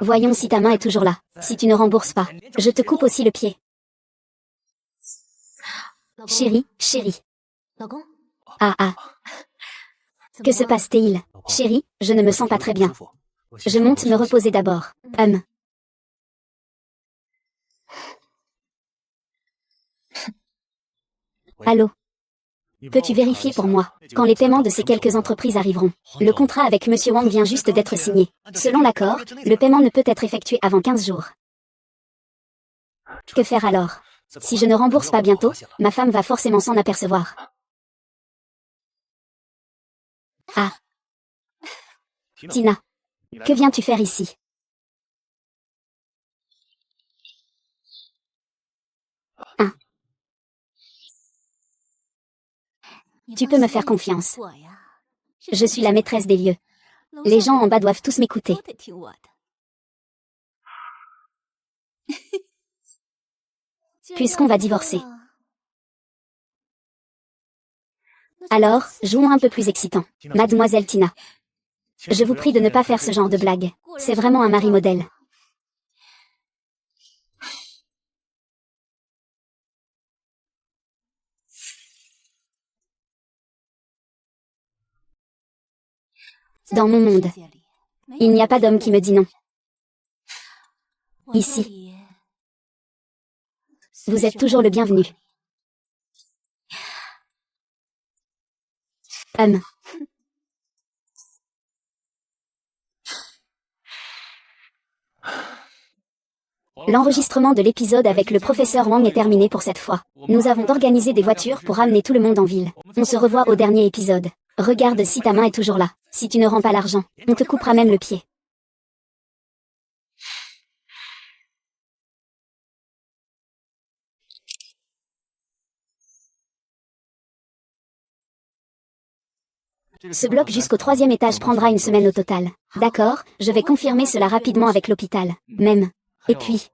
Voyons si ta main est toujours là. Si tu ne rembourses pas, je te coupe aussi le pied. Chérie, chérie. Ah ah. Que se passe-t-il? Chérie, je ne me sens pas très bien. Je monte me reposer d'abord. Allô? Peux-tu vérifier pour moi, quand les paiements de ces quelques entreprises arriveront? Le contrat avec Monsieur Wang vient juste d'être signé. Selon l'accord, le paiement ne peut être effectué avant 15 jours. Que faire alors? Si je ne rembourse pas bientôt, ma femme va forcément s'en apercevoir. Ah. Tina. Que viens-tu faire ici? Hein? Tu peux me faire confiance. Je suis la maîtresse des lieux. Les gens en bas doivent tous m'écouter. Puisqu'on va divorcer. Alors, jouons un peu plus excitant. Mademoiselle Tina. Je vous prie de ne pas faire ce genre de blague. C'est vraiment un mari modèle. Dans mon monde, il n'y a pas d'homme qui me dit non. Ici, vous êtes toujours le bienvenu. L'enregistrement de l'épisode avec le professeur Wang est terminé pour cette fois. Nous avons organisé des voitures pour ramener tout le monde en ville. On se revoit au dernier épisode. Regarde si ta main est toujours là. Si tu ne rends pas l'argent, on te coupera même le pied. Ce bloc jusqu'au 3e étage prendra une semaine au total. D'accord, je vais confirmer cela rapidement avec l'hôpital. Même. Et puis...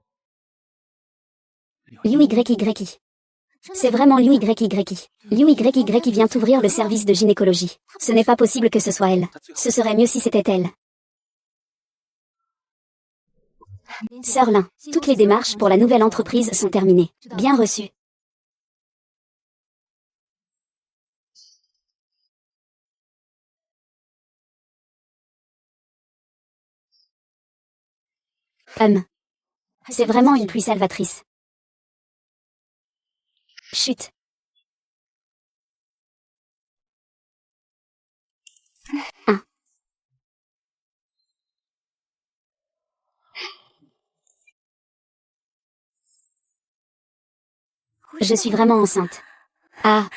Liu YY. C'est vraiment Liu YY. Liu YY vient ouvrir le service de gynécologie. Ce n'est pas possible que ce soit elle. Ce serait mieux si c'était elle. Sœur Lin, toutes les démarches pour la nouvelle entreprise sont terminées. Bien reçu. C'est vraiment une pluie salvatrice. Chut. Hein. Je suis vraiment enceinte. Ah.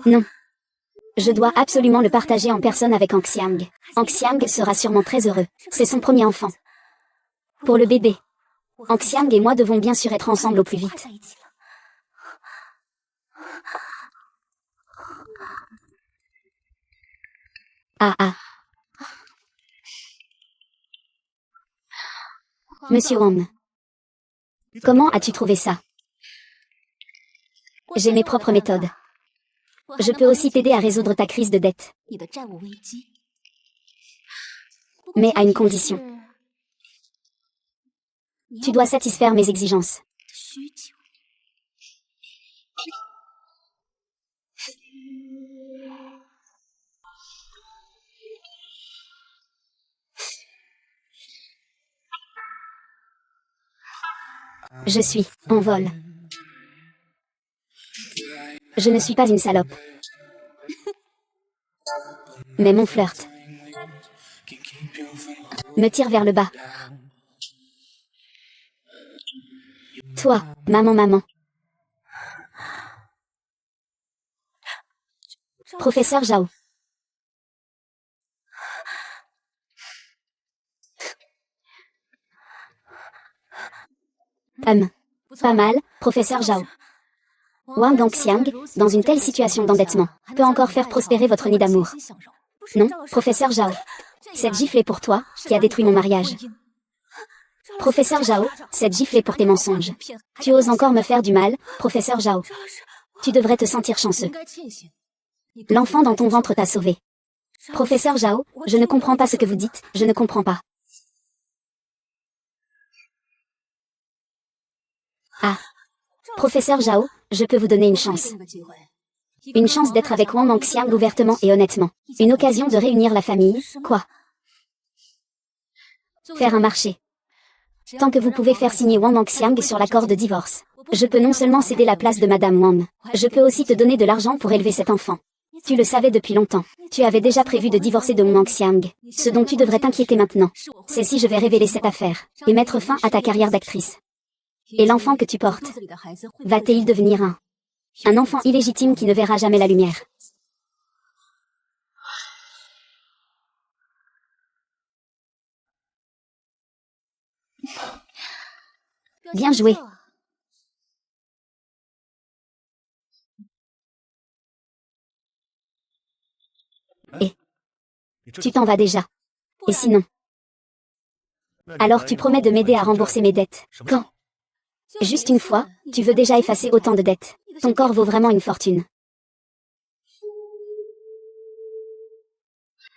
Non. Je dois absolument le partager en personne avec Anxiang. Anxiang sera sûrement très heureux. C'est son premier enfant. Pour le bébé, Anxiang et moi devons bien sûr être ensemble au plus vite. Ah ah. Monsieur Wang. Comment as-tu trouvé ça? J'ai mes propres méthodes. Je peux aussi t'aider à résoudre ta crise de dette. Mais à une condition. Tu dois satisfaire mes exigences. Je suis en vol. Je ne suis pas une salope. Mais mon flirt me tire vers le bas. Toi, maman. Professeur Zhao. Pas mal, professeur Zhao. Wang Dongxiang, dans une telle situation d'endettement, peut encore faire prospérer votre nid d'amour. Non, professeur Zhao. Cette gifle est pour toi, qui a détruit mon mariage. Professeur Zhao, cette gifle est pour tes mensonges. Tu oses encore me faire du mal, professeur Zhao. Tu devrais te sentir chanceux. L'enfant dans ton ventre t'a sauvé. Professeur Zhao, je ne comprends pas ce que vous dites, je ne comprends pas. Ah. Professeur Zhao, je peux vous donner une chance. Une chance d'être avec Wang Dongxiang ouvertement et honnêtement. Une occasion de réunir la famille, quoi. Faire un marché. Tant que vous pouvez faire signer Wang Dongxiang sur l'accord de divorce, je peux non seulement céder la place de Madame Wang, je peux aussi te donner de l'argent pour élever cet enfant. Tu le savais depuis longtemps. Tu avais déjà prévu de divorcer de Wang Dongxiang. Ce dont tu devrais t'inquiéter maintenant, c'est si je vais révéler cette affaire, et mettre fin à ta carrière d'actrice. Et l'enfant que tu portes, va-t-il devenir un enfant illégitime qui ne verra jamais la lumière? Bien joué. Et tu t'en vas déjà. Et sinon? Alors tu promets de m'aider à rembourser mes dettes. Quand? Juste une fois, tu veux déjà effacer autant de dettes. Ton corps vaut vraiment une fortune.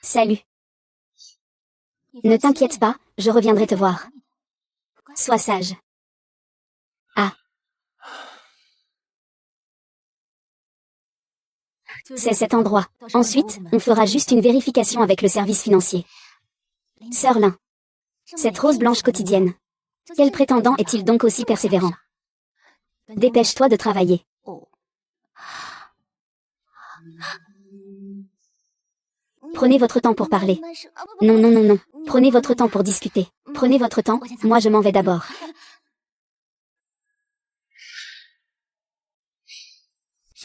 Salut. Ne t'inquiète pas, je reviendrai te voir. Sois sage. Ah. C'est cet endroit. Ensuite, on fera juste une vérification avec le service financier. Sœur Lin. Cette rose blanche quotidienne. Quel prétendant est-il donc aussi persévérant? Dépêche-toi de travailler. Prenez votre temps pour parler. Non, non, non, non. Prenez votre temps pour discuter. Prenez votre temps, moi je m'en vais d'abord.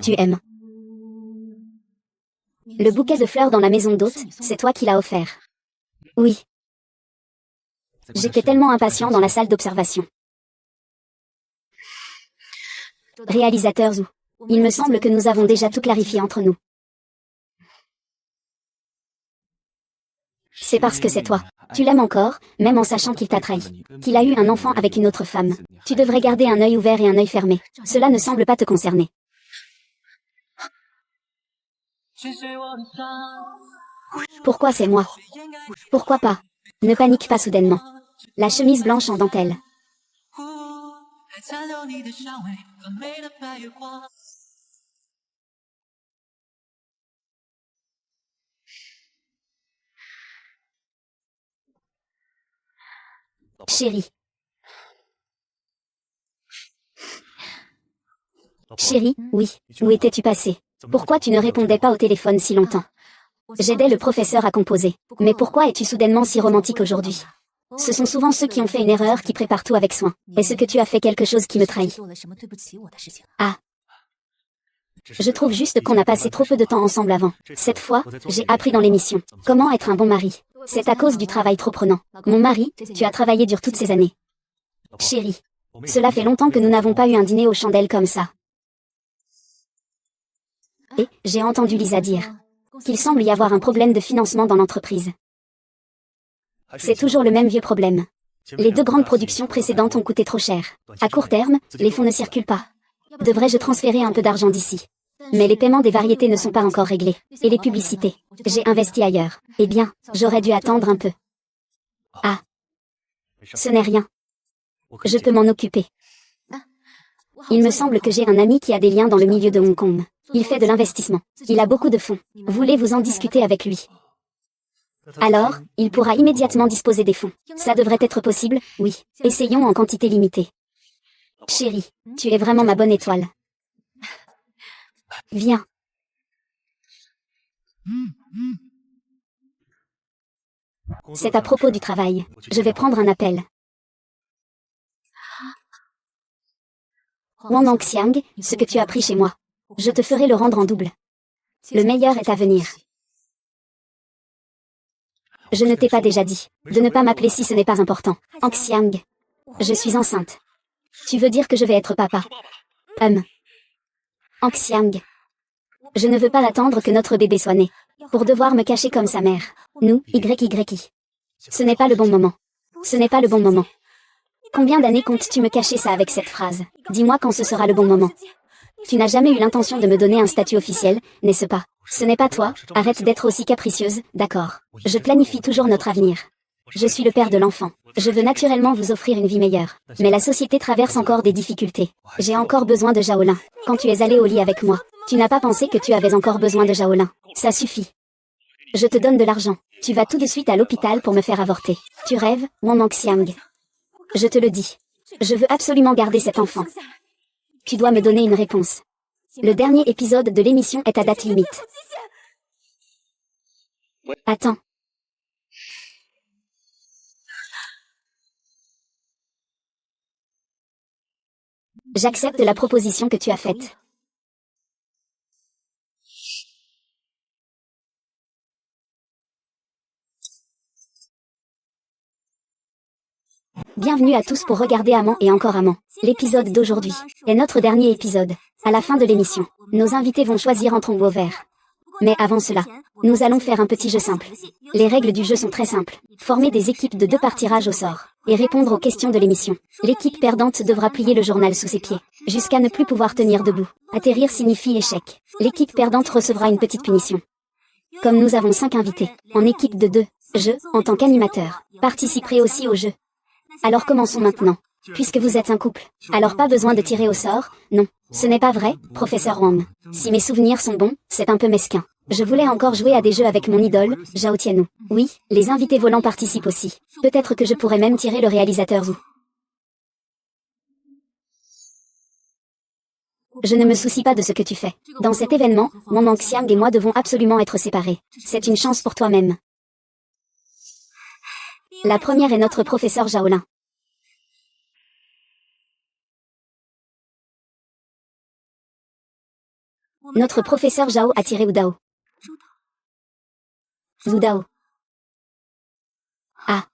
Tu aimes. Le bouquet de fleurs dans la maison d'hôte, c'est toi qui l'as offert. Oui. J'étais tellement impatient dans la salle d'observation. Réalisateur Zhu. Il me semble que nous avons déjà tout clarifié entre nous. C'est parce que c'est toi. Tu l'aimes encore, même en sachant qu'il t'a trahi. Qu'il a eu un enfant avec une autre femme. Tu devrais garder un œil ouvert et un œil fermé. Cela ne semble pas te concerner. Pourquoi c'est moi? Pourquoi pas? Ne panique pas soudainement. La chemise blanche en dentelle. Chérie. Chérie, oui, où étais-tu passé? Pourquoi tu ne répondais pas au téléphone si longtemps? J'aidais le professeur à composer. Mais pourquoi es-tu soudainement si romantique aujourd'hui? Ce sont souvent ceux qui ont fait une erreur qui préparent tout avec soin. Est-ce que tu as fait quelque chose qui me trahit? Ah. Je trouve juste qu'on a passé trop peu de temps ensemble avant. Cette fois, j'ai appris dans l'émission. Comment être un bon mari. C'est à cause du travail trop prenant. Mon mari, tu as travaillé dur toutes ces années. Chérie. Cela fait longtemps que nous n'avons pas eu un dîner aux chandelles comme ça. Et, j'ai entendu Lisa dire qu'il semble y avoir un problème de financement dans l'entreprise. C'est toujours le même vieux problème. Les deux grandes productions précédentes ont coûté trop cher. À court terme, les fonds ne circulent pas. Devrais-je transférer un peu d'argent d'ici? Mais les paiements des variétés ne sont pas encore réglés. Et les publicités. J'ai investi ailleurs. Eh bien, j'aurais dû attendre un peu. Ah. Ce n'est rien. Je peux m'en occuper. Il me semble que j'ai un ami qui a des liens dans le milieu de Hong Kong. Il fait de l'investissement. Il a beaucoup de fonds. Voulez-vous en discuter avec lui? Alors, il pourra immédiatement disposer des fonds. Ça devrait être possible, oui. Essayons en quantité limitée. Chérie, tu es vraiment ma bonne étoile. Viens. C'est à propos du travail. Je vais prendre un appel. Wang Dongxiang, ce que tu as pris chez moi, je te ferai le rendre en double. Le meilleur est à venir. Je ne t'ai pas déjà dit de ne pas m'appeler si ce n'est pas important. Dongxiang. Je suis enceinte. Tu veux dire que je vais être papa? Anxiang. Je ne veux pas attendre que notre bébé soit né. Pour devoir me cacher comme sa mère. Nous, YYI. Ce n'est pas le bon moment. Ce n'est pas le bon moment. Combien d'années comptes-tu me cacher ça avec cette phrase? Dis-moi quand ce sera le bon moment. Tu n'as jamais eu l'intention de me donner un statut officiel, n'est-ce pas? Ce n'est pas toi, arrête d'être aussi capricieuse, d'accord. Je planifie toujours notre avenir. Je suis le père de l'enfant. Je veux naturellement vous offrir une vie meilleure. Mais la société traverse encore des difficultés. J'ai encore besoin de Jaolin. Quand tu es allé au lit avec moi, tu n'as pas pensé que tu avais encore besoin de Jaolin. Ça suffit. Je te donne de l'argent. Tu vas tout de suite à l'hôpital pour me faire avorter. Tu rêves, Wang Anxiang. Je te le dis. Je veux absolument garder cet enfant. Tu dois me donner une réponse. Le dernier épisode de l'émission est à date limite. Attends. J'accepte la proposition que tu as faite. Bienvenue à tous pour regarder Amant et encore Amant. L'épisode d'aujourd'hui est notre dernier épisode. À la fin de l'émission, nos invités vont choisir un tombeau vert. Mais avant cela, nous allons faire un petit jeu simple. Les règles du jeu sont très simples. Former des équipes de 2 par tirage au sort et répondre aux questions de l'émission. L'équipe perdante devra plier le journal sous ses pieds, jusqu'à ne plus pouvoir tenir debout. Atterrir signifie échec. L'équipe perdante recevra une petite punition. Comme nous avons 5 invités, en équipe de 2, je, en tant qu'animateur, participerai aussi au jeu. Alors commençons maintenant. Puisque vous êtes un couple, alors pas besoin de tirer au sort, non. Ce n'est pas vrai, professeur Wang. Si mes souvenirs sont bons, c'est un peu mesquin. Je voulais encore jouer à des jeux avec mon idole, Zhao Tianwu. Oui, les invités volants participent aussi. Peut-être que je pourrais même tirer le réalisateur Zhu. Je ne me soucie pas de ce que tu fais. Dans cet événement, Wang Anxiang et moi devons absolument être séparés. C'est une chance pour toi-même. La première est notre professeur Jaolin. Notre professeur Zhao a tiré Udao. Zudao. Ah.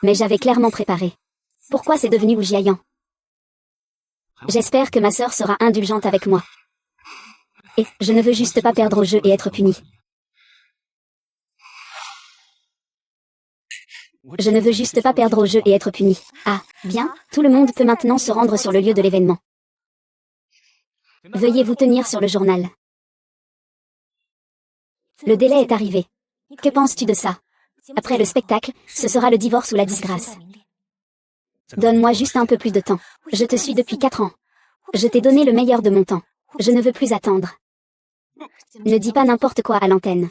Mais j'avais clairement préparé. Pourquoi c'est devenu Wu Jiayan? J'espère que ma sœur sera indulgente avec moi. Et, je ne veux juste pas perdre au jeu et être punie. Je ne veux juste pas perdre au jeu et être punie. Ah, bien, tout le monde peut maintenant se rendre sur le lieu de l'événement. Veuillez vous tenir sur le journal. Le délai est arrivé. Que penses-tu de ça? Après le spectacle, ce sera le divorce ou la disgrâce. Donne-moi juste un peu plus de temps. Je te suis depuis 4 ans. Je t'ai donné le meilleur de mon temps. Je ne veux plus attendre. Ne dis pas n'importe quoi à l'antenne.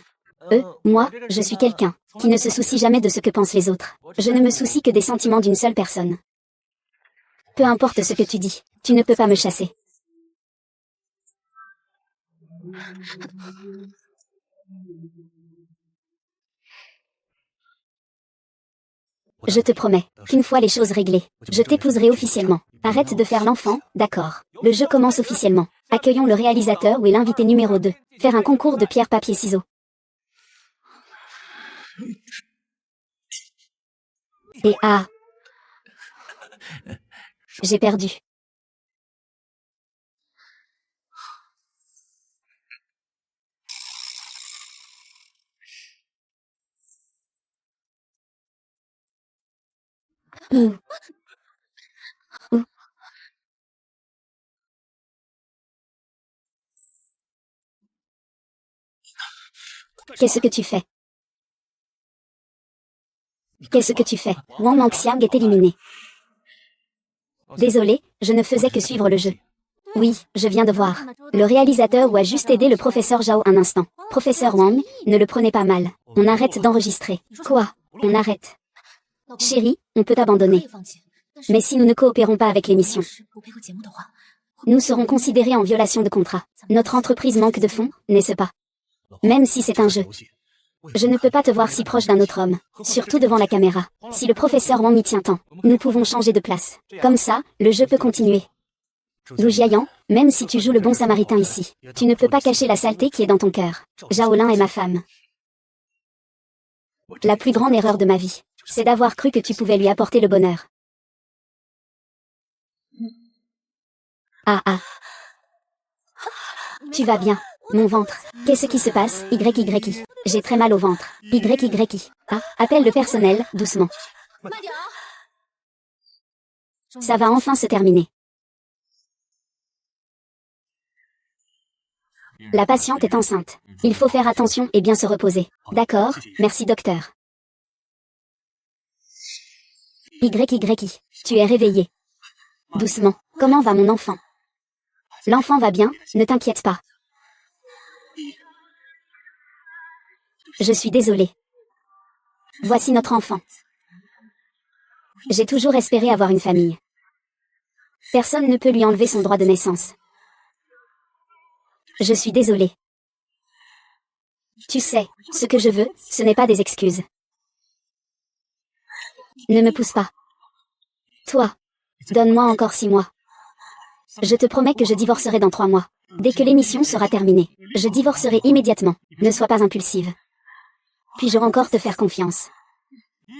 Moi, je suis quelqu'un qui ne se soucie jamais de ce que pensent les autres. Je ne me soucie que des sentiments d'une seule personne. Peu importe ce que tu dis, tu ne peux pas me chasser. Je te promets qu'une fois les choses réglées, je t'épouserai officiellement. Arrête de faire l'enfant, d'accord. Le jeu commence officiellement. Accueillons le réalisateur ou l'invité numéro 2. Faire un concours de pierre-papier-ciseaux. Et ah, j'ai perdu. Ouh. Ouh. Qu'est-ce que tu fais? Qu'est-ce que tu fais? Wang Anxiang est éliminé. Désolé, je ne faisais que suivre le jeu. Oui, je viens de voir. Le réalisateur a juste aidé le professeur Zhao un instant. Professeur Wang, ne le prenez pas mal. On arrête d'enregistrer. Quoi? On arrête. Chérie, on peut abandonner. Mais si nous ne coopérons pas avec l'émission, nous serons considérés en violation de contrat. Notre entreprise manque de fonds, n'est-ce pas? Même si c'est un jeu. Je ne peux pas te voir si proche d'un autre homme, surtout devant la caméra. Si le professeur Wang y tient tant, nous pouvons changer de place. Comme ça, le jeu peut continuer. Wu Jiayan, même si tu joues le bon samaritain ici, tu ne peux pas cacher la saleté qui est dans ton cœur. Jaolin est ma femme. La plus grande erreur de ma vie, c'est d'avoir cru que tu pouvais lui apporter le bonheur. Ah ah. Tu vas bien. Mon ventre. Qu'est-ce qui se passe? YYI. J'ai très mal au ventre. YYI. Ah, appelle le personnel, doucement. Ça va enfin se terminer. La patiente est enceinte. Il faut faire attention et bien se reposer. D'accord, merci docteur. YYI. Tu es réveillé. Doucement. Comment va mon enfant? L'enfant va bien, ne t'inquiète pas. Je suis désolée. Voici notre enfant. J'ai toujours espéré avoir une famille. Personne ne peut lui enlever son droit de naissance. Je suis désolée. Tu sais, ce que je veux, ce n'est pas des excuses. Ne me pousse pas. Toi, donne-moi encore 6 mois. Je te promets que je divorcerai dans 3 mois. Dès que l'émission sera terminée, je divorcerai immédiatement. Ne sois pas impulsive. Puis-je encore te faire confiance?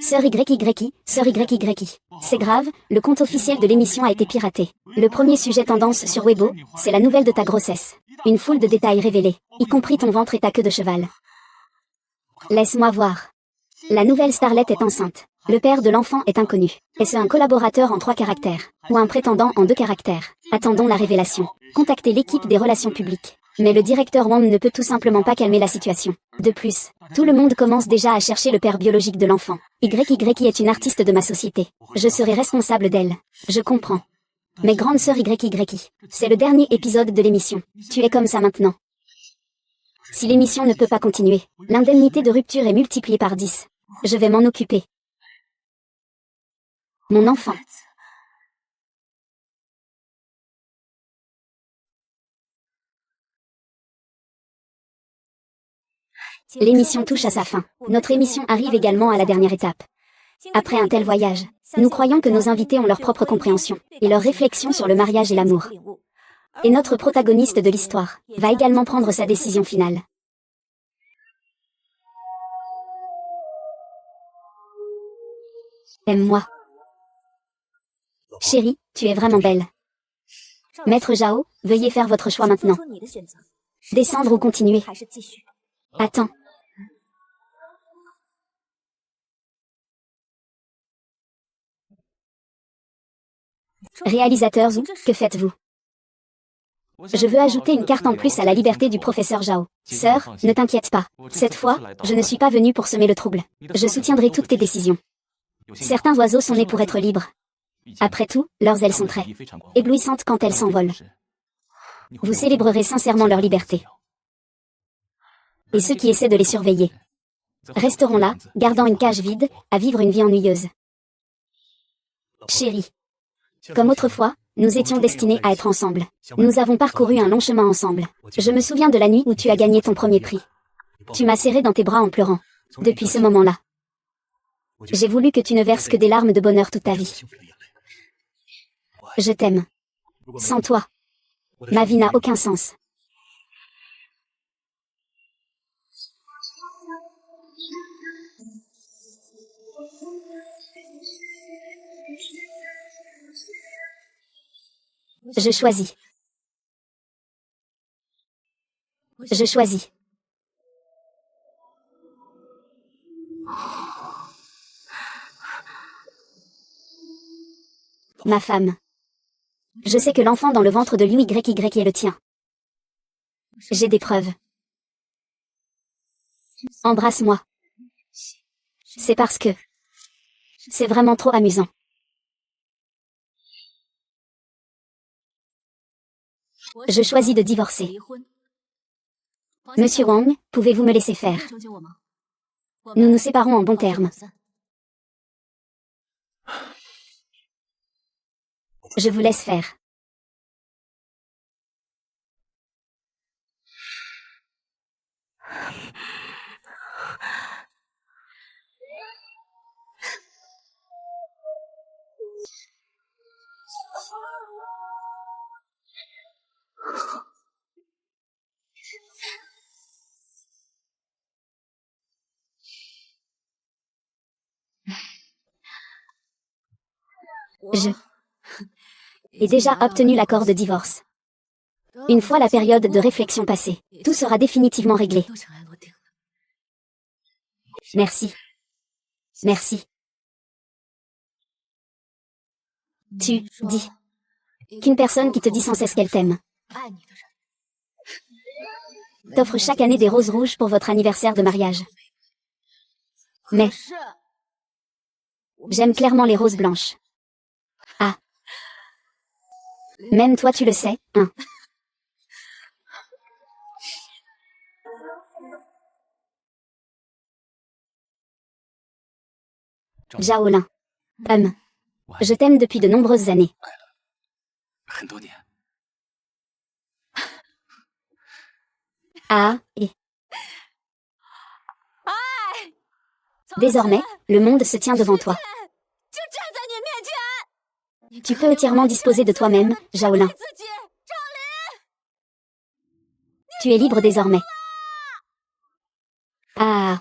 Sœur YYI, Sœur YYI. C'est grave, le compte officiel de l'émission a été piraté. Le premier sujet tendance sur Weibo, c'est la nouvelle de ta grossesse. Une foule de détails révélés, y compris ton ventre et ta queue de cheval. Laisse-moi voir. La nouvelle starlette est enceinte. Le père de l'enfant est inconnu. Est-ce un collaborateur en 3 caractères, ou un prétendant en 2 caractères? Attendons la révélation. Contactez l'équipe des relations publiques. Mais le directeur Wang ne peut tout simplement pas calmer la situation. De plus, tout le monde commence déjà à chercher le père biologique de l'enfant. YYI est une artiste de ma société. Je serai responsable d'elle. Je comprends. Mais grande sœur YYI, c'est le dernier épisode de l'émission. Tu es comme ça maintenant. Si l'émission ne peut pas continuer, l'indemnité de rupture est multipliée par 10. Je vais m'en occuper. Mon enfant. L'émission touche à sa fin. Notre émission arrive également à la dernière étape. Après un tel voyage, nous croyons que nos invités ont leur propre compréhension, et leur réflexion sur le mariage et l'amour. Et notre protagoniste de l'histoire va également prendre sa décision finale. Aime-moi. Chérie, tu es vraiment belle. Maître Zhao, veuillez faire votre choix maintenant. Descendre ou continuer? Attends. Réalisateur Zhu, que faites-vous? Je veux ajouter une carte en plus à la liberté du professeur Zhao. Sœur, ne t'inquiète pas. Cette fois, je ne suis pas venue pour semer le trouble. Je soutiendrai toutes tes décisions. Certains oiseaux sont nés pour être libres. Après tout, leurs ailes sont très éblouissantes quand elles s'envolent. Vous célébrerez sincèrement leur liberté. Et ceux qui essaient de les surveiller resteront là, gardant une cage vide, à vivre une vie ennuyeuse. Chérie. Comme autrefois, nous étions destinés à être ensemble. Nous avons parcouru un long chemin ensemble. Je me souviens de la nuit où tu as gagné ton premier prix. Tu m'as serré dans tes bras en pleurant. Depuis ce moment-là, j'ai voulu que tu ne verses que des larmes de bonheur toute ta vie. Je t'aime. Sans toi, ma vie n'a aucun sens. Je choisis. Je choisis. Ma femme. Je sais que l'enfant dans le ventre de l'UYY est le tien. J'ai des preuves. Embrasse-moi. C'est parce que c'est vraiment trop amusant. Je choisis de divorcer. Monsieur Wang, pouvez-vous me laisser faire? Nous nous séparons en bons termes. Je vous laisse faire. Je et déjà obtenu l'accord de divorce. Une fois la période de réflexion passée, tout sera définitivement réglé. Merci. Merci. Tu dis qu'une personne qui te dit sans cesse qu'elle t'aime t'offre chaque année des roses rouges pour votre anniversaire de mariage. Mais j'aime clairement les roses blanches. Ah. Même toi tu le sais, hein. Zhao Lin. Je t'aime depuis de nombreuses années. Ah, et... Désormais, le monde se tient devant toi. Tu peux entièrement disposer de toi-même, Zhao Lin. Tu es libre désormais. Ah.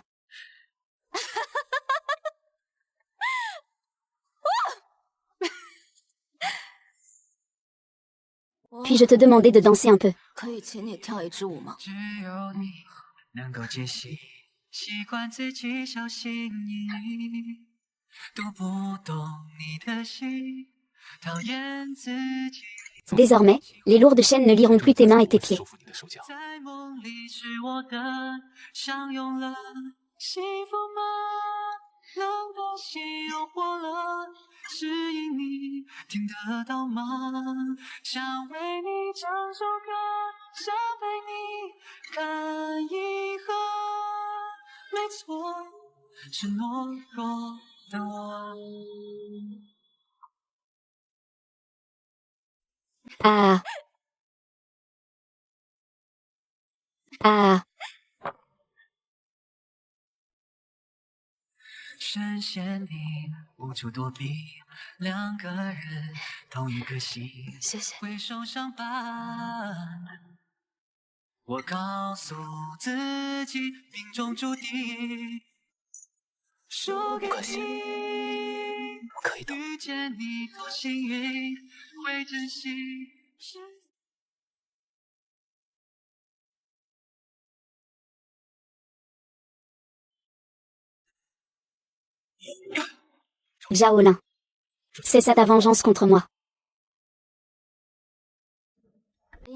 Puis-je te demander de danser un peu? Désormais, les lourdes chaînes ne lieront plus tes mains et tes pieds. Ah. Ah. Zhao Lin. C'est ça ta vengeance contre moi.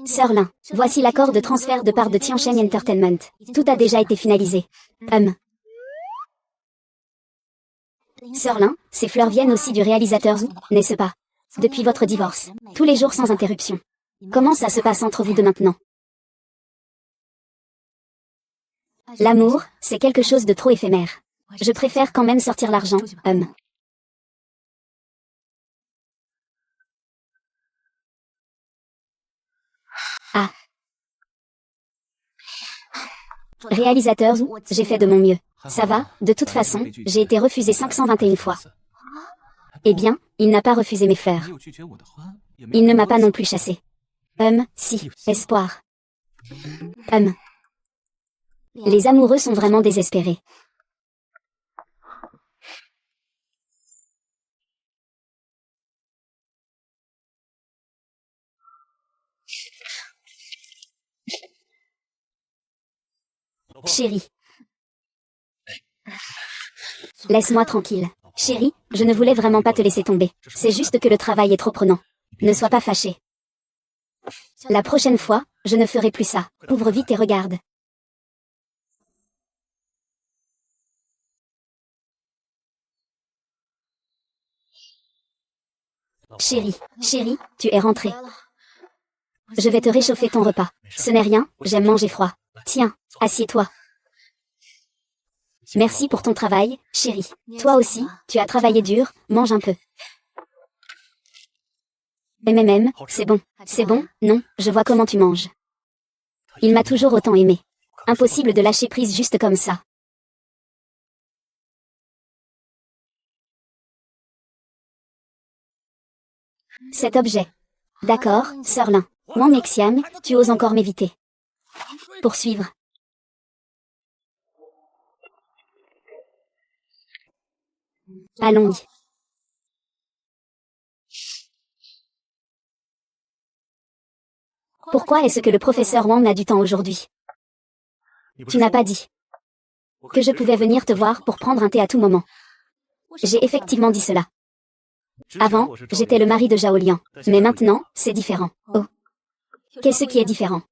Sœur Lin, voici l'accord de transfert de part de Tiansheng Entertainment. Tout a déjà été finalisé. Sœur Lin, ces fleurs viennent aussi du réalisateur Zhu, n'est-ce pas? Depuis votre divorce, tous les jours sans interruption. Comment ça se passe entre vous deux maintenant? L'amour, c'est quelque chose de trop éphémère. Je préfère quand même sortir l'argent, Ah. Réalisateur Zhu, j'ai fait de mon mieux. Ça va, de toute façon, j'ai été refusé 521 fois. Eh bien, il n'a pas refusé mes fleurs. Il ne m'a pas non plus chassé. Si, espoir. Les amoureux sont vraiment désespérés. Chérie. Laisse-moi tranquille. Chérie, je ne voulais vraiment pas te laisser tomber. C'est juste que le travail est trop prenant. Ne sois pas fâché. La prochaine fois, je ne ferai plus ça. Ouvre vite et regarde. Chérie, tu es rentrée. Je vais te réchauffer ton repas. Ce n'est rien, j'aime manger froid. Tiens, assieds-toi. Merci pour ton travail, chérie. Toi aussi, tu as travaillé dur, mange un peu. C'est bon. C'est bon, non, je vois comment tu manges. Il m'a toujours autant aimé. Impossible de lâcher prise juste comme ça. Cet objet. D'accord, Sœur Lin. Wang Mexian, tu oses encore m'éviter. Poursuivre. Allons-y. Pourquoi est-ce que le professeur Wang a du temps aujourd'hui? Tu n'as pas dit que je pouvais venir te voir pour prendre un thé à tout moment. J'ai effectivement dit cela. Avant, j'étais le mari de Zhao Liang, mais maintenant, c'est différent. Oh. Qu'est-ce qui est différent?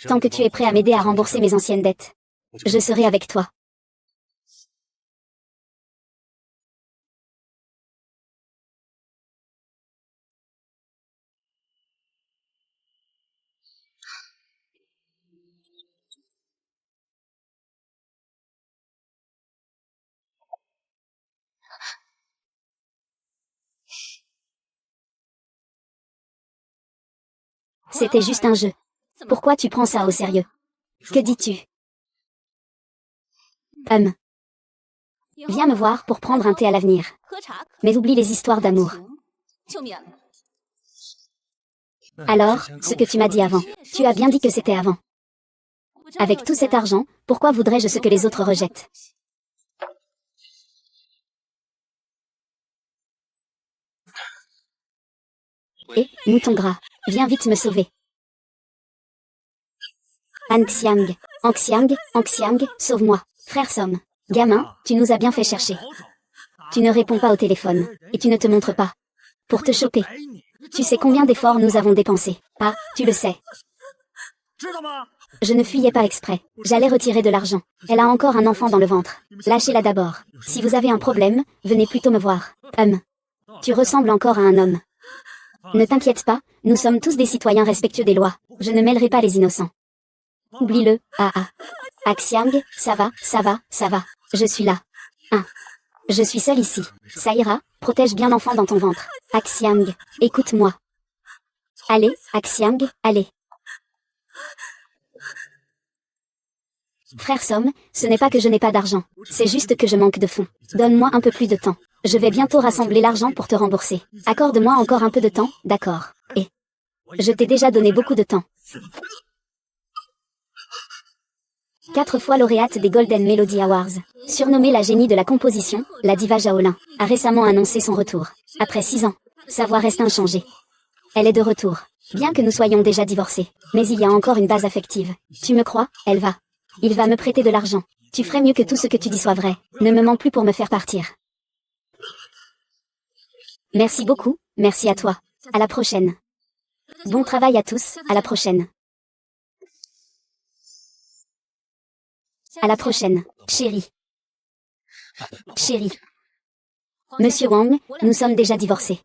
Tant que tu es prêt à m'aider à rembourser mes anciennes dettes, je serai avec toi. C'était juste un jeu. Pourquoi tu prends ça au sérieux? Que dis-tu? Viens me voir pour prendre un thé à l'avenir. Mais oublie les histoires d'amour. Alors, ce que tu m'as dit avant. Tu as bien dit que c'était avant. Avec tout cet argent, pourquoi voudrais-je ce que les autres rejettent? Et, mouton gras, viens vite me sauver. Anxiang, Anxiang, sauve-moi. Frère Somme. Gamin, tu nous as bien fait chercher. Tu ne réponds pas au téléphone, et tu ne te montres pas. Pour te choper. Tu sais combien d'efforts nous avons dépensés. Ah, tu le sais. Je ne fuyais pas exprès. J'allais retirer de l'argent. Elle a encore un enfant dans le ventre. Lâchez-la d'abord. Si vous avez un problème, venez plutôt me voir. Tu ressembles encore à un homme. Ne t'inquiète pas, nous sommes tous des citoyens respectueux des lois. Je ne mêlerai pas les innocents. Oublie-le, Axiang, ça va. Je suis là. Je suis seule ici. Ça ira, protège bien l'enfant dans ton ventre. Axiang, écoute-moi. Allez, Axiang, allez. Frère Somme, ce n'est pas que je n'ai pas d'argent. C'est juste que je manque de fonds. Donne-moi un peu plus de temps. Je vais bientôt rassembler l'argent pour te rembourser. Accorde-moi encore un peu de temps, d'accord. Et je t'ai déjà donné beaucoup de temps. 4 fois lauréate des Golden Melody Awards. Surnommée la génie de la composition, la diva Zhaolin a récemment annoncé son retour. Après 6 ans, sa voix reste inchangée. Elle est de retour. Bien que nous soyons déjà divorcés. Mais il y a encore une base affective. Tu me crois, il va me prêter de l'argent. Tu ferais mieux que tout ce que tu dis soit vrai. Ne me mens plus pour me faire partir. Merci beaucoup, merci à toi. À la prochaine. Bon travail à tous, à la prochaine. À la prochaine, chérie. Chérie. Monsieur Wang, nous sommes déjà divorcés.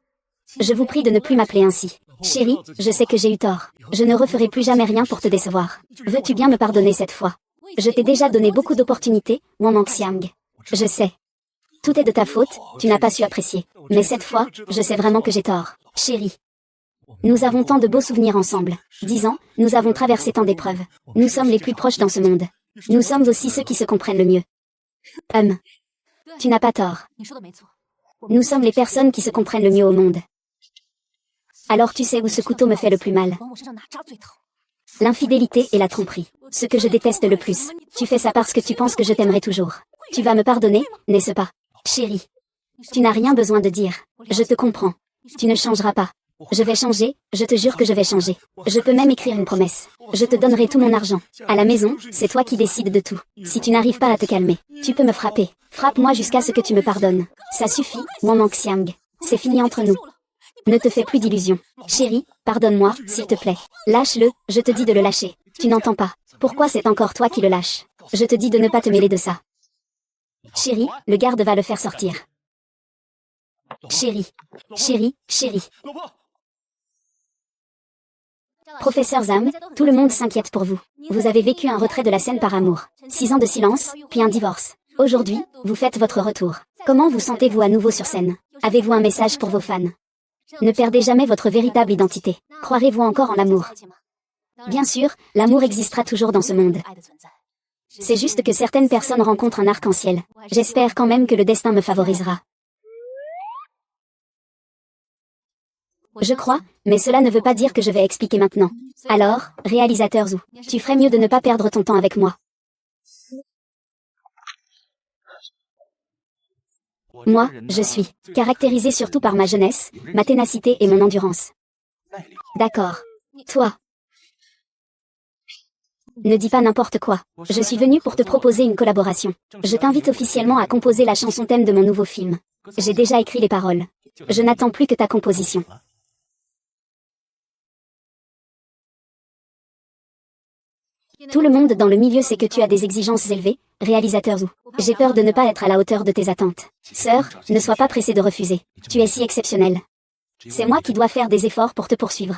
Je vous prie de ne plus m'appeler ainsi. Chérie, je sais que j'ai eu tort. Je ne referai plus jamais rien pour te décevoir. Veux-tu bien me pardonner cette fois? Je t'ai déjà donné beaucoup d'opportunités, Wang Xiang. Je sais. Tout est de ta faute, tu n'as pas su apprécier. Mais cette fois, je sais vraiment que j'ai tort. Chérie. Nous avons tant de beaux souvenirs ensemble. 10 ans, nous avons traversé tant d'épreuves. Nous sommes les plus proches dans ce monde. Nous sommes aussi ceux qui se comprennent le mieux. Tu n'as pas tort. Nous sommes les personnes qui se comprennent le mieux au monde. Alors tu sais où ce couteau me fait le plus mal. L'infidélité et la tromperie. Ce que je déteste le plus. Tu fais ça parce que tu penses que je t'aimerai toujours. Tu vas me pardonner, n'est-ce pas? Chérie. Tu n'as rien besoin de dire. Je te comprends. Tu ne changeras pas. Je vais changer, je te jure que je vais changer. Je peux même écrire une promesse. Je te donnerai tout mon argent. À la maison, c'est toi qui décides de tout. Si tu n'arrives pas à te calmer, tu peux me frapper. Frappe-moi jusqu'à ce que tu me pardonnes. Ça suffit, Wang Xiang. C'est fini entre nous. Ne te fais plus d'illusions. Chérie, pardonne-moi, s'il te plaît. Lâche-le, je te dis de le lâcher. Tu n'entends pas. Pourquoi c'est encore toi qui le lâches? Je te dis de ne pas te mêler de ça. Chérie, le garde va le faire sortir. Chérie. Professeur Zhang, tout le monde s'inquiète pour vous. Vous avez vécu un retrait de la scène par amour. 6 ans de silence, puis un divorce. Aujourd'hui, vous faites votre retour. Comment vous sentez-vous à nouveau sur scène? Avez-vous un message pour vos fans? Ne perdez jamais votre véritable identité. Croirez-vous encore en l'amour? Bien sûr, l'amour existera toujours dans ce monde. C'est juste que certaines personnes rencontrent un arc-en-ciel. J'espère quand même que le destin me favorisera. Je crois, mais cela ne veut pas dire que je vais expliquer maintenant. Alors, réalisateur Zhou, tu ferais mieux de ne pas perdre ton temps avec moi. Moi, je suis caractérisée surtout par ma jeunesse, ma ténacité et mon endurance. D'accord. Toi, Ne dis pas n'importe quoi. Je suis venu pour te proposer une collaboration. Je t'invite officiellement à composer la chanson thème de mon nouveau film. J'ai déjà écrit les paroles. Je n'attends plus que ta composition. Tout le monde dans le milieu sait que tu as des exigences élevées, réalisateur Zhou. J'ai peur de ne pas être à la hauteur de tes attentes. Sœur, ne sois pas pressée de refuser. Tu es si exceptionnelle. C'est moi qui dois faire des efforts pour te poursuivre.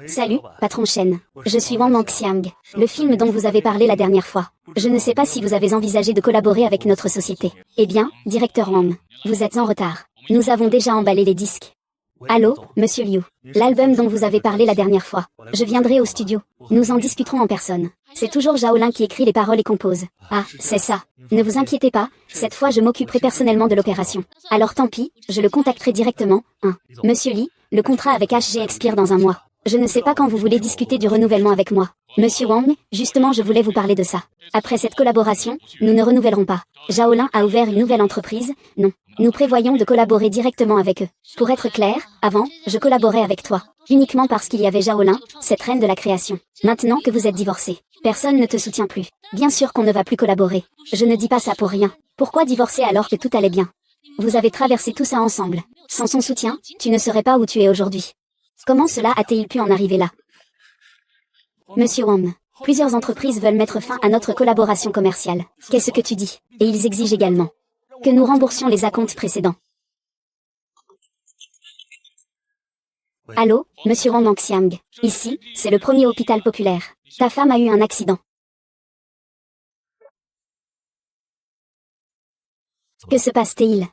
Salut, patron Shen. Je suis Wang Mangxiang, le film dont vous avez parlé la dernière fois. Je ne sais pas si vous avez envisagé de collaborer avec notre société. Eh bien, directeur Wang, vous êtes en retard. Nous avons déjà emballé les disques. Allô, monsieur Liu. L'album dont vous avez parlé la dernière fois. Je viendrai au studio. Nous en discuterons en personne. C'est toujours Zhaolin qui écrit les paroles et compose. Ah, c'est ça. Ne vous inquiétez pas, cette fois je m'occuperai personnellement de l'opération. Alors tant pis, je le contacterai directement. Monsieur Li, le contrat avec HG expire dans un mois. Je ne sais pas quand vous voulez discuter du renouvellement avec moi. Monsieur Wang, justement je voulais vous parler de ça. Après cette collaboration, nous ne renouvellerons pas. Zhaolin a ouvert une nouvelle entreprise, non. Nous prévoyons de collaborer directement avec eux. Pour être clair, avant, je collaborais avec toi. Uniquement parce qu'il y avait Zhaolin, cette reine de la création. Maintenant que vous êtes divorcé, personne ne te soutient plus. Bien sûr qu'on ne va plus collaborer. Je ne dis pas ça pour rien. Pourquoi divorcer alors que tout allait bien? Vous avez traversé tout ça ensemble. Sans son soutien, tu ne serais pas où tu es aujourd'hui. Comment cela a-t-il pu en arriver là? Monsieur Wang, plusieurs entreprises veulent mettre fin à notre collaboration commerciale. Qu'est-ce que tu dis? Et ils exigent également que nous remboursions les acomptes précédents. Allô, monsieur Wang Mangxiang. Ici, c'est le premier hôpital populaire. Ta femme a eu un accident. Que se passe-t-il?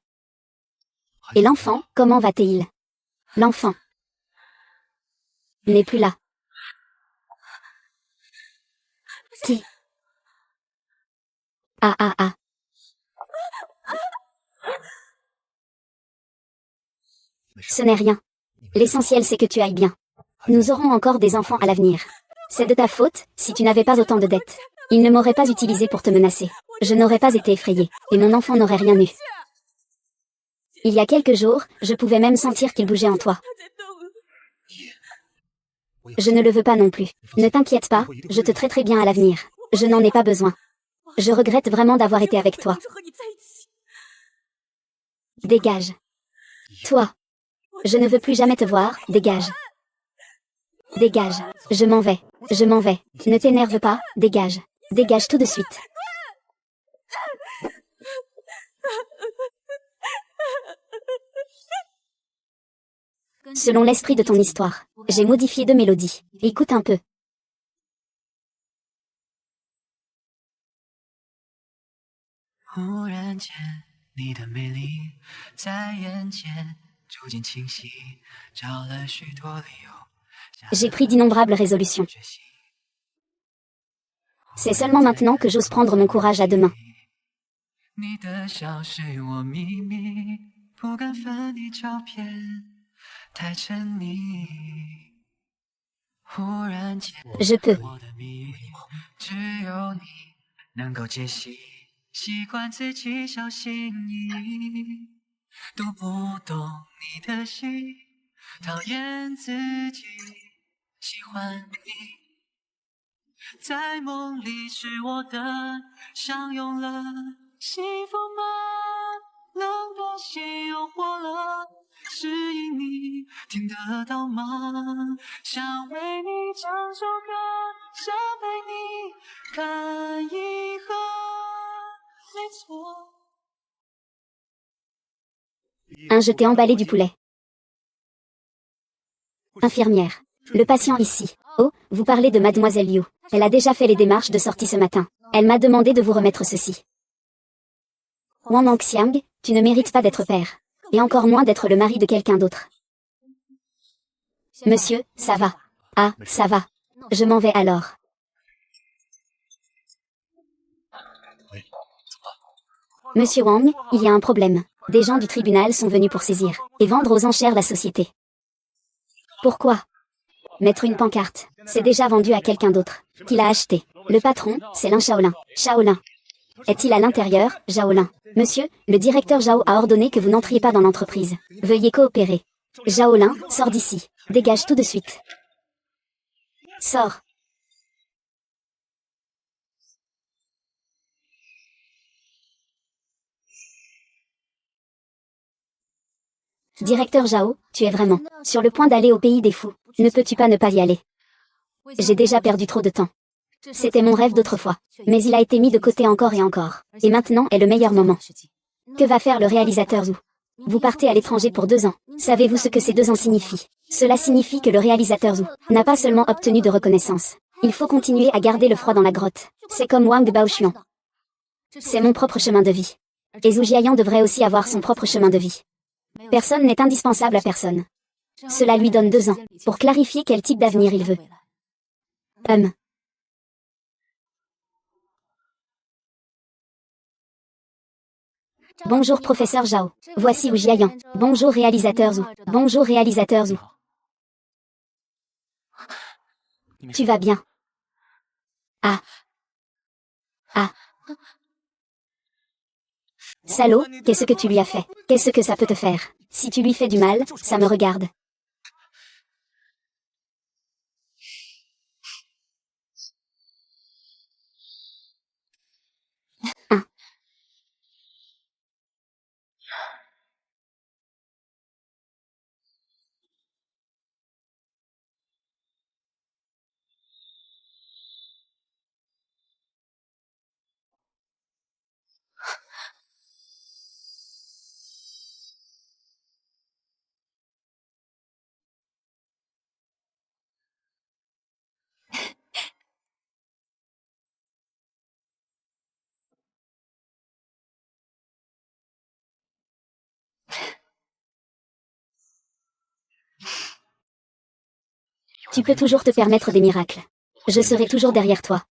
Et l'enfant, comment va-t-il? L'enfant n'est plus là. Qui? Ah. Ce n'est rien. L'essentiel c'est que tu ailles bien. Nous aurons encore des enfants à l'avenir. C'est de ta faute, si tu n'avais pas autant de dettes. Il ne m'aurait pas utilisé pour te menacer. Je n'aurais pas été effrayée, et mon enfant n'aurait rien eu. Il y a quelques jours, je pouvais même sentir qu'il bougeait en toi. Je ne le veux pas non plus. Ne t'inquiète pas, je te traiterai bien à l'avenir. Je n'en ai pas besoin. Je regrette vraiment d'avoir été avec toi. Dégage. Toi. Je ne veux plus jamais te voir, dégage. Dégage. Je m'en vais. Je m'en vais. Ne t'énerve pas, dégage. Dégage tout de suite. Selon l'esprit de ton histoire, j'ai modifié 2 mélodies. Écoute un peu. J'ai pris d'innombrables résolutions. C'est seulement maintenant que j'ose prendre mon courage à 2 mains. Je peux. Je t'ai emballé du poulet. Infirmière. Le patient ici. Oh, vous parlez de mademoiselle Liu. Elle a déjà fait les démarches de sortie ce matin. Elle m'a demandé de vous remettre ceci. Wang Mangxiang, tu ne mérites pas d'être père. Et encore moins d'être le mari de quelqu'un d'autre. Monsieur, ça va. Ah, ça va. Je m'en vais alors. Monsieur Wang, il y a un problème. Des gens du tribunal sont venus pour saisir et vendre aux enchères la société. Pourquoi? Mettre une pancarte. C'est déjà vendu à quelqu'un d'autre. Qui l'a acheté. Le patron, c'est l'un Zhaolin. Est-il à l'intérieur, Zhao-Lin? Monsieur, le directeur Zhao a ordonné que vous n'entriez pas dans l'entreprise. Veuillez coopérer. Zhao-Lin, sors d'ici. Dégage tout de suite. Sors. Directeur Zhao, tu es vraiment sur le point d'aller au pays des fous. Ne peux-tu pas ne pas y aller? J'ai déjà perdu trop de temps. C'était mon rêve d'autrefois. Mais il a été mis de côté encore et encore. Et maintenant est le meilleur moment. Que va faire le réalisateur Zhu? Vous partez à l'étranger pour 2 ans. Savez-vous ce que ces 2 ans signifient? Cela signifie que le réalisateur Zhu n'a pas seulement obtenu de reconnaissance. Il faut continuer à garder le froid dans la grotte. C'est comme Wang Baoxuan. C'est mon propre chemin de vie. Et Zhu Jiayan devrait aussi avoir son propre chemin de vie. Personne n'est indispensable à personne. Cela lui donne 2 ans pour clarifier quel type d'avenir il veut. Bonjour professeur Zhao. Voici Wu Jiayan. Bonjour réalisateur Zhu. Bonjour réalisateur Zhu. Tu vas bien? Ah. Ah. Salaud, qu'est-ce que tu lui as fait? Qu'est-ce que ça peut te faire? Si tu lui fais du mal, ça me regarde. Hein. Tu peux toujours te permettre des miracles. Je serai toujours derrière toi.